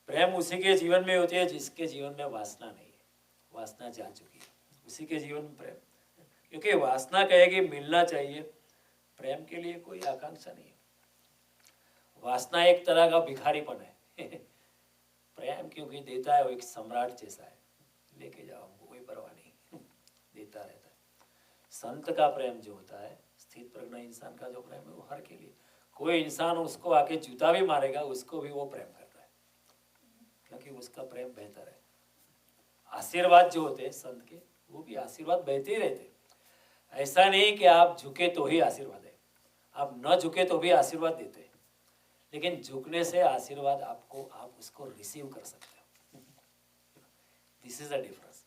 S1: प्रेम उसी के जीवन में होती है जिसके जीवन में वासना नहीं है, वासना जा चुकी है, उसी के जीवन में प्रेम। क्योंकि वासना कहेगी मिलना चाहिए, प्रेम के लिए कोई आकांक्षा नहीं है। वासना एक तरह का भिखारीपन है। प्रेम क्योंकि देता है वो एक सम्राट जैसा है, लेके जाओ हमको कोई परवाह नहीं, देता रहता है। संत का प्रेम जो होता है, स्थित प्रज्ञ इंसान का जो प्रेम है वो हर के लिए, कोई इंसान उसको आके जूता भी मारेगा उसको भी वो प्रेम करता है, क्योंकि उसका प्रेम बेहतर है। आशीर्वाद जो होते हैं संत के, वो भी आशीर्वाद बहते ही रहते। ऐसा नहीं कि आप झुके तो ही आशीर्वाद है, आप न झुके तो भी आशीर्वाद देते हैं, लेकिन झुकने से आशीर्वाद आपको, आप उसको रिसीव कर सकते हो। This is a difference.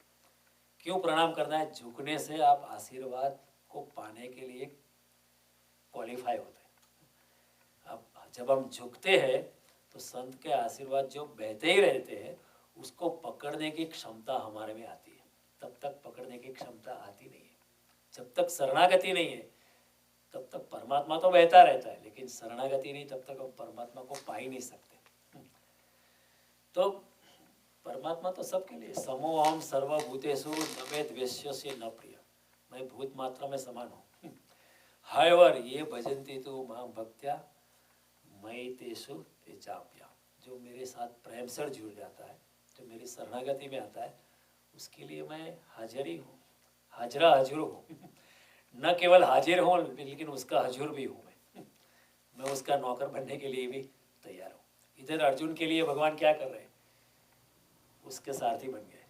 S1: क्यों प्रणाम करना है? झुकने से आप आशीर्वाद को पाने के लिए क्वालिफाई होते हैं। अब जब हम झुकते हैं तो संत के आशीर्वाद जो बहते ही रहते हैं उसको पकड़ने की क्षमता हमारे में आती है। तब तक पकड़ने की क्षमता आती नहीं है, जब तक शरणागति नहीं है तब तक परमात्मा तो बहता रहता है, लेकिन शरणागति नहीं, तब तक हम परमात्मा को पा ही नहीं सकते। तो परमात्मा तो सबके लिए, समोहम सर्वभूतेषु न मे द्वेष्यस्य न प्रिय, मैं भूत मात्रा में समान हूँ। हायवर ये भजन्ति तो मां भक्त्या मयि तेषु तेजाप्या, जो मेरे साथ प्रेम से जुड़ जाता है, जो मेरी शरणागति में आता है, उसके लिए मैं हाजिर ही हूँ, हाजरा हजूर हूँ। न केवल हाजिर हूँ लेकिन उसका हजूर भी हूँ मैं उसका नौकर बनने के लिए भी तैयार हूँ। इधर अर्जुन के लिए भगवान क्या कर रहे हैं, उसके सारथी बन गए।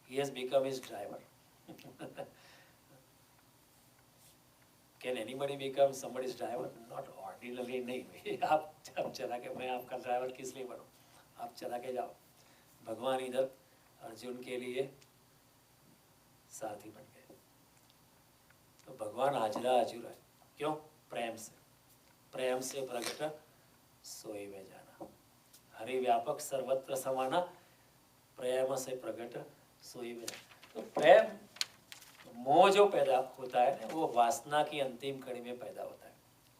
S1: He has become his driver. Can anybody become somebody's driver? Not ordinarily, नहीं। आप चला के, मैं आपका ड्राइवर किस लिए बनूं, आप चला के जाओ। भगवान इधर अर्जुन के लिए सारथी बन गए। तो भगवान हाजरा हजूर है, क्यों? प्रेम से प्रकट सोई में जाना। हरि व्यापक सर्वत्र समाना, प्रेम से प्रकट सोई में जाना। तो प्रेम, मोह जो पैदा होता है ना, वो वासना की अंतिम कड़ी में पैदा होता है।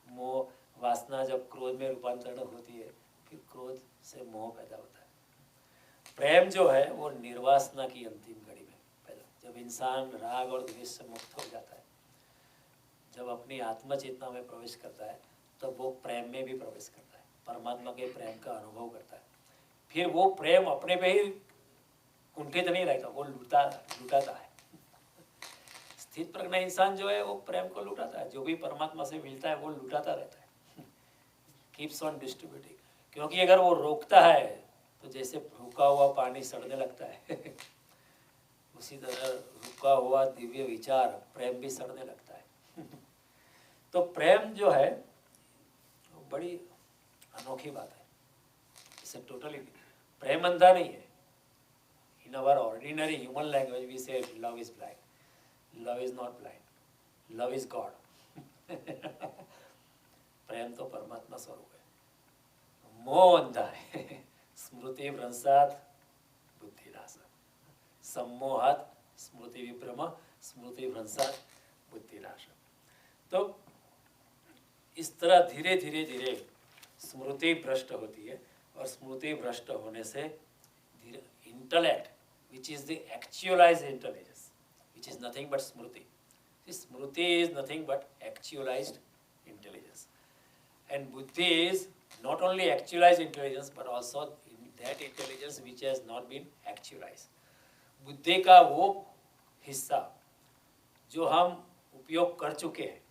S1: मोह, वासना जब क्रोध में रूपांतरण होती है, फिर क्रोध से मोह पैदा होता है। प्रेम जो है वो निर्वासना की अंतिम कड़ी में पैदा, जब इंसान राग और द्वेष से मुक्त हो जाता है, जब अपनी आत्मचेतना में प्रवेश करता है, तब तो वो प्रेम में भी प्रवेश करता है, परमात्मा के प्रेम का अनुभव करता है। फिर वो प्रेम अपने पे ही कुंठित नहीं रहता, वो लुटाता है। स्थित प्रज्ञ इंसान जो है वो प्रेम को लुटाता है, जो भी परमात्मा से मिलता है वो लुटाता रहता है, कीप्स ऑन डिस्ट्रीब्यूटिंग। क्योंकि अगर वो रोकता है तो जैसे रुका हुआ पानी सड़ने लगता है उसी तरह रुका हुआ दिव्य विचार प्रेम भी सड़ने लगता है। तो प्रेम जो है वो बड़ी अनोखी बात है। इसे टोटली प्रेम अंधा नहीं है। In our ordinary human language we say love is blind, love is not blind, love is God. प्रेम तो परमात्मा स्वरूप है। मोह अंधा है। स्मृति भ्रंशात् बुद्धिनाशः, सम्मोहात् स्मृति विभ्रम, स्मृति भ्रंशात् बुद्धिनाशः। तो इस तरह धीरे धीरे धीरे स्मृति भ्रष्ट होती है, और स्मृति भ्रष्ट होने से धीरे intellect, which is the actualized intelligence, which is nothing but smriti. Smriti is nothing but actualized intelligence, and buddhi is not only actualized intelligence but also that intelligence which has not been actualized. बुद्धि का वो हिस्सा जो हम उपयोग कर चुके हैं,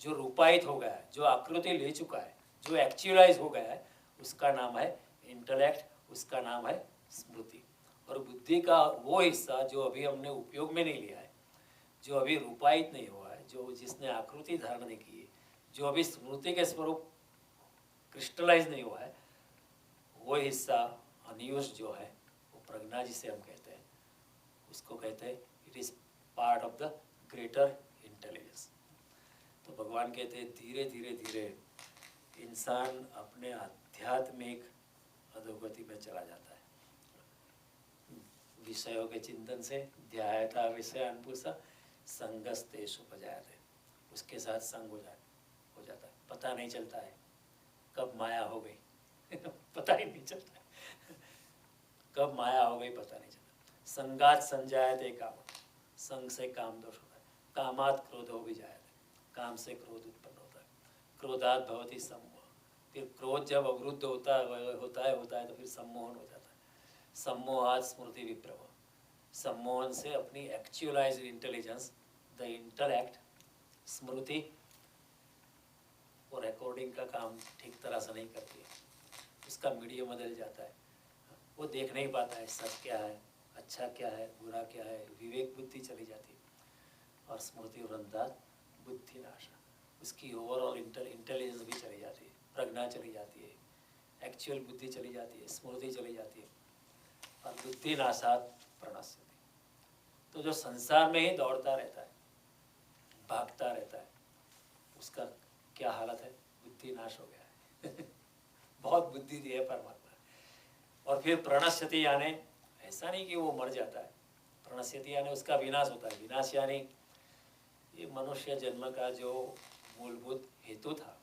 S1: जो रूपायित हो गया है, जो आकृति ले चुका है, जो एक्चुअलाइज हो गया है, उसका नाम है इंटेलेक्ट, उसका नाम है स्मृति। और बुद्धि का वो हिस्सा जो अभी हमने उपयोग में नहीं लिया है, जो अभी रूपायित नहीं हुआ है, जो जिसने आकृति धारण नहीं की है, जो अभी स्मृति के स्वरूप क्रिस्टलाइज नहीं हुआ है, वो हिस्सा अनयूज्ड जो है, वो प्रज्ञा जिसे हम कहते हैं, उसको कहते हैं it is part of the greater intelligence. तो भगवान कहते हैं धीरे धीरे धीरे इंसान अपने आध्यात्मिक अधोगति में चला जाता है। विषयों के चिंतन से ध्यायता विषयान् पुरुषः संगस्तेषु उपजायते, उसके साथ संग हो जाता है। पता नहीं चलता है कब माया हो गई पता ही नहीं चलता है कब माया हो गई, पता नहीं चलता। संगात संजायते काम, संग से काम दोष होता है। कामात क्रोधो विजायते, काम से क्रोध उत्पन्न होता है। क्रोधात भवति सम्मोह, फिर क्रोध जब अवरुद्ध होता है तो फिर सम्मोहन हो जाता है। सम्मोहात स्मृति विभ्रम, सम्मोहन से अपनी एक्चुअलाइज्ड इंटेलिजेंस, द इंटेलेक्ट, स्मृति और रिकॉर्डिंग का काम ठीक तरह से नहीं करती है, उसका मीडिया बदल जाता है। वो देख नहीं पाता है सच क्या है, अच्छा क्या है, बुरा क्या है, विवेक बुद्धि चली जाती है। और स्मृति वृंदात बुद्धि नाशा, उसकी ओवरऑल इंटेलिजेंस भी चली जाती है, प्रज्ञा चली जाती है, एक्चुअल बुद्धि चली जाती है, स्मृति चली जाती है। और बुद्धि नाशात प्रणश्यति, तो जो संसार में ही दौड़ता रहता है, भागता रहता है, उसका क्या हालत है? बुद्धि नाश हो गया है। बहुत बुद्धि दी है परमात्मा। और फिर प्रणश्यति यानी ऐसा नहीं कि वो मर जाता है, प्रणश्यति यानी उसका विनाश होता है। विनाश यानी ये मनुष्य जन्म का जो मूलभूत हेतु था,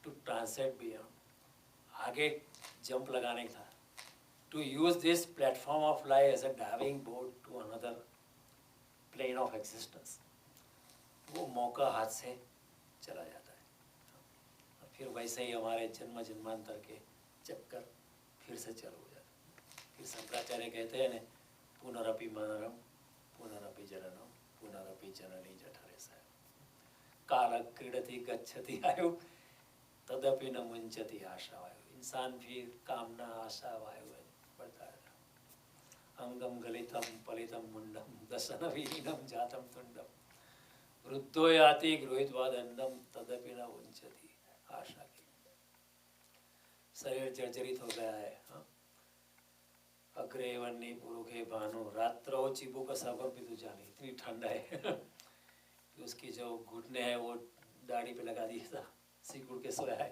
S1: टू ट्रांसेंड बियॉन्ड, आगे जंप लगाने था, to use this platform of life as a diving board to another plane of existence, वो मौका हाथ से चला जाता है। और फिर वैसे ही हमारे जन्म जन्मांतर के चक्कर फिर से चालू हो जाते। फिर शंकराचार्य कहते हैं ना, पुनरपि मननम पुनरपि जननम पुनरपि जननी जठरे सा काल क्रीडति गच्छति आयु तदपि न मुंचति आशा वायु। इंसान फिर कामना आशा वायु में बढ़ता है। अंगम गलितम पलितम मुंडम दशन विहीनम जातम तुंडम वृद्धो याति गृहीत्वा दंडम तदपि न मुंचति आशा की। शरीर जर्जरित हो गया है। अग्रे वन्नी पुरुखे भानु रात्रो चिबुक सबक भी तू जानी, इतनी ठंड है उसकी जो घुटने हैं वो दाढ़ी पे लगा दिया था, सिकुड़ के सोया है,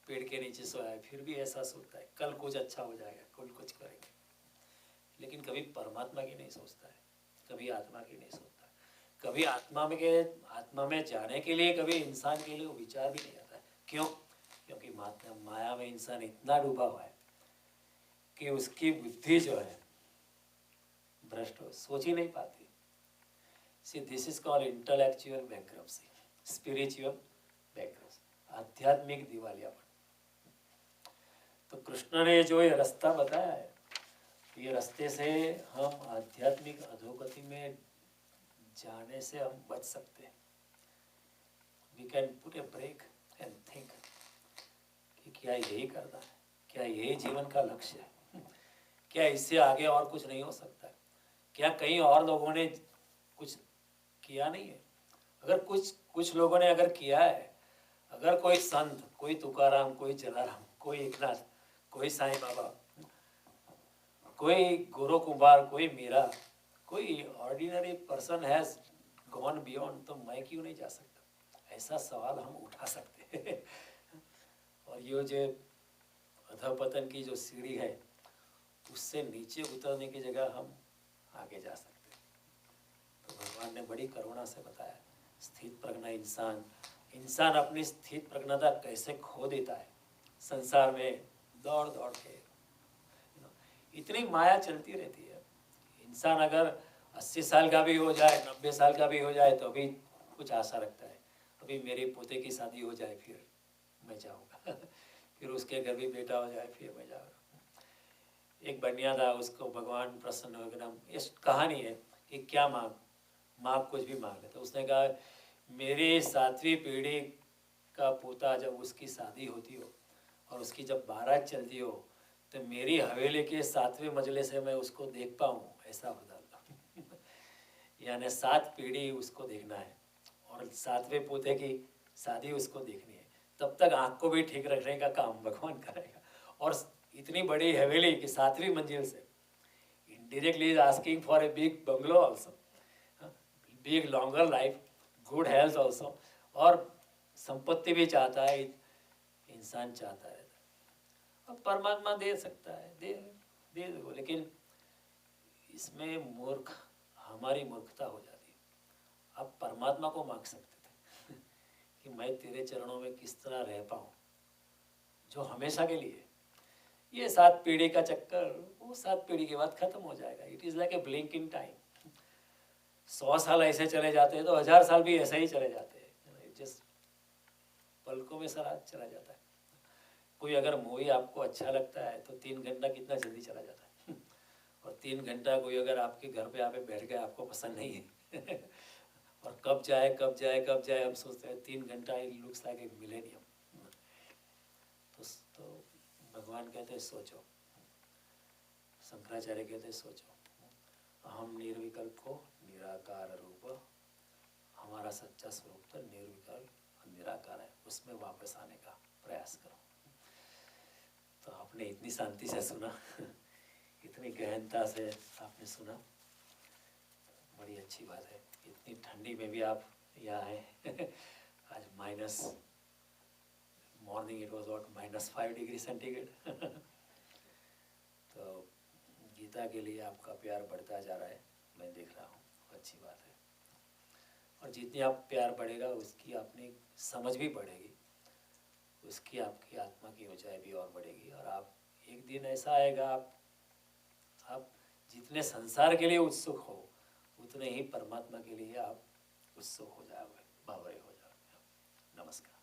S1: पेड़ के नीचे सोया है, फिर भी ऐसा सोचता है कल कुछ अच्छा हो जाएगा, कल कुछ करेंगे। लेकिन कभी परमात्मा की नहीं सोचता है, कभी आत्मा की नहीं सोचता, कभी आत्मा में जाने के लिए कभी इंसान के लिए विचार भी नहीं आता है। क्यों? क्योंकि माया में इंसान इतना डूबा हुआ है कि उसकी बुद्धि जो है भ्रष्ट हो, सोच ही नहीं पाती। See, this is called intellectual bankruptcy, spiritual bankruptcy, आध्यात्मिक दिवालियापन। तो कृष्ण ने जो ये रास्ता बताया है, ये रास्ते से हम आध्यात्मिक अधोगति में जाने से हम बच सकते हैं। We can put a break and think कि क्या यही करना है, क्या यही जीवन का लक्ष्य है, क्या इससे आगे और कुछ नहीं हो सकता, क्या कहीं और लोगों ने कुछ किया नहीं है? अगर कुछ लोगों ने अगर किया है, अगर कोई संत, कोई तुकाराम, कोई जलाराम, कोई एकनाथ, कोई साईं बाबा, कोई गुरु कुमार, कोई मीरा, कोई ordinary person has gone beyond, तो मैं क्यों नहीं जा सकता? ऐसा सवाल हम उठा सकते हैं और ये जो अधपतन की जो सीढ़ी है उससे नीचे उतरने की जगह हम आगे जा सकते हैं। तो भगवान ने बड़ी करुणा से बताया, स्थित प्रज्ञ इंसान अपनी स्थित प्रज्ञता कैसे खो देता है संसार में दौड़ दौड़ के। इतनी माया चलती रहती है। इंसान अगर 80 साल का भी हो जाए, 90 साल का भी हो जाए तो भी कुछ आशा रखता है, अभी मेरे पोते की शादी हो जाए फिर मैं जाऊँगा फिर उसके घर भी बेटा हो जाए फिर मैं जाऊँगा। एक बनिया था, उसको भगवान प्रसन्न हो गया। इस कहानी है कि क्या माँ कुछ भी मांग ले, तो उसने कहा मेरी 7वीं पीढ़ी का पोता जब उसकी शादी होती हो और उसकी जब बारात चलती हो तो मेरी हवेली के 7वें मंजिले से मैं उसको देख पाऊँ, ऐसा बता यानी 7 पीढ़ी उसको देखना है और 7वें पोते की शादी उसको देखनी है, तब तक आँख को भी ठीक रखने का काम भगवान करेगा। और इतनी बड़ी हवेली की 7वीं मंजिल से indirectly is asking for a big bungalow also, big longer life, good health also, और संपत्ति भी चाहता है, इंसान चाहता है। अब परमात्मा दे सकता है, दे दो, लेकिन इसमें हमारी मूर्खता हो जाती है। अब परमात्मा को मांग सकते थे कि मैं तेरे चरणों में किस तरह रह पाऊँ जो हमेशा के लिए। ये 7 पीढ़ी का चक्कर, वो 7 पीढ़ी के बाद खत्म हो जाएगा। It is like a blink in time. 100 साल ऐसे चले जाते हैं तो 1000 साल भी ऐसे ही चले जाते हैं, जस्ट पलकों में सरा चला जाता है। कोई अगर मूवी आपको अच्छा लगता है तो 3 घंटा कितना जल्दी चला जाता है और 3 घंटा कोई अगर आपके घर पे आप बैठ गए, आपको पसंद नहीं है और कब जाए हम सोचते हैं 3 घंटा, it looks like a millennium. तो भगवान कहते हैं सोचो, शंकराचार्य कहते हैं सोचो, हम निर्विकल्प को निराकार रूप, हमारा सच्चा स्वरूप तो निर्विकल्प निराकार है, उसमें वापस आने का प्रयास करो। तो आपने इतनी शांति से सुना इतनी गहनता से आपने सुना, बड़ी अच्छी बात है। इतनी ठंडी में भी आप यहाँ हैं आज minus, morning it was what -5 degree centigrade तो गीता के लिए आपका प्यार बढ़ता जा रहा है, मैं देख रहा हूँ, अच्छी बात है। और जितनी आप प्यार बढ़ेगा उसकी अपनी समझ भी बढ़ेगी, उसकी आपकी आत्मा की ऊंचाई भी और बढ़ेगी। और आप एक दिन ऐसा आएगा, आप जितने संसार के लिए उत्सुक हो उतने ही परमात्मा के लिए आप उत्सुक हो जाओगे, बावरे हो जाओगे। नमस्कार।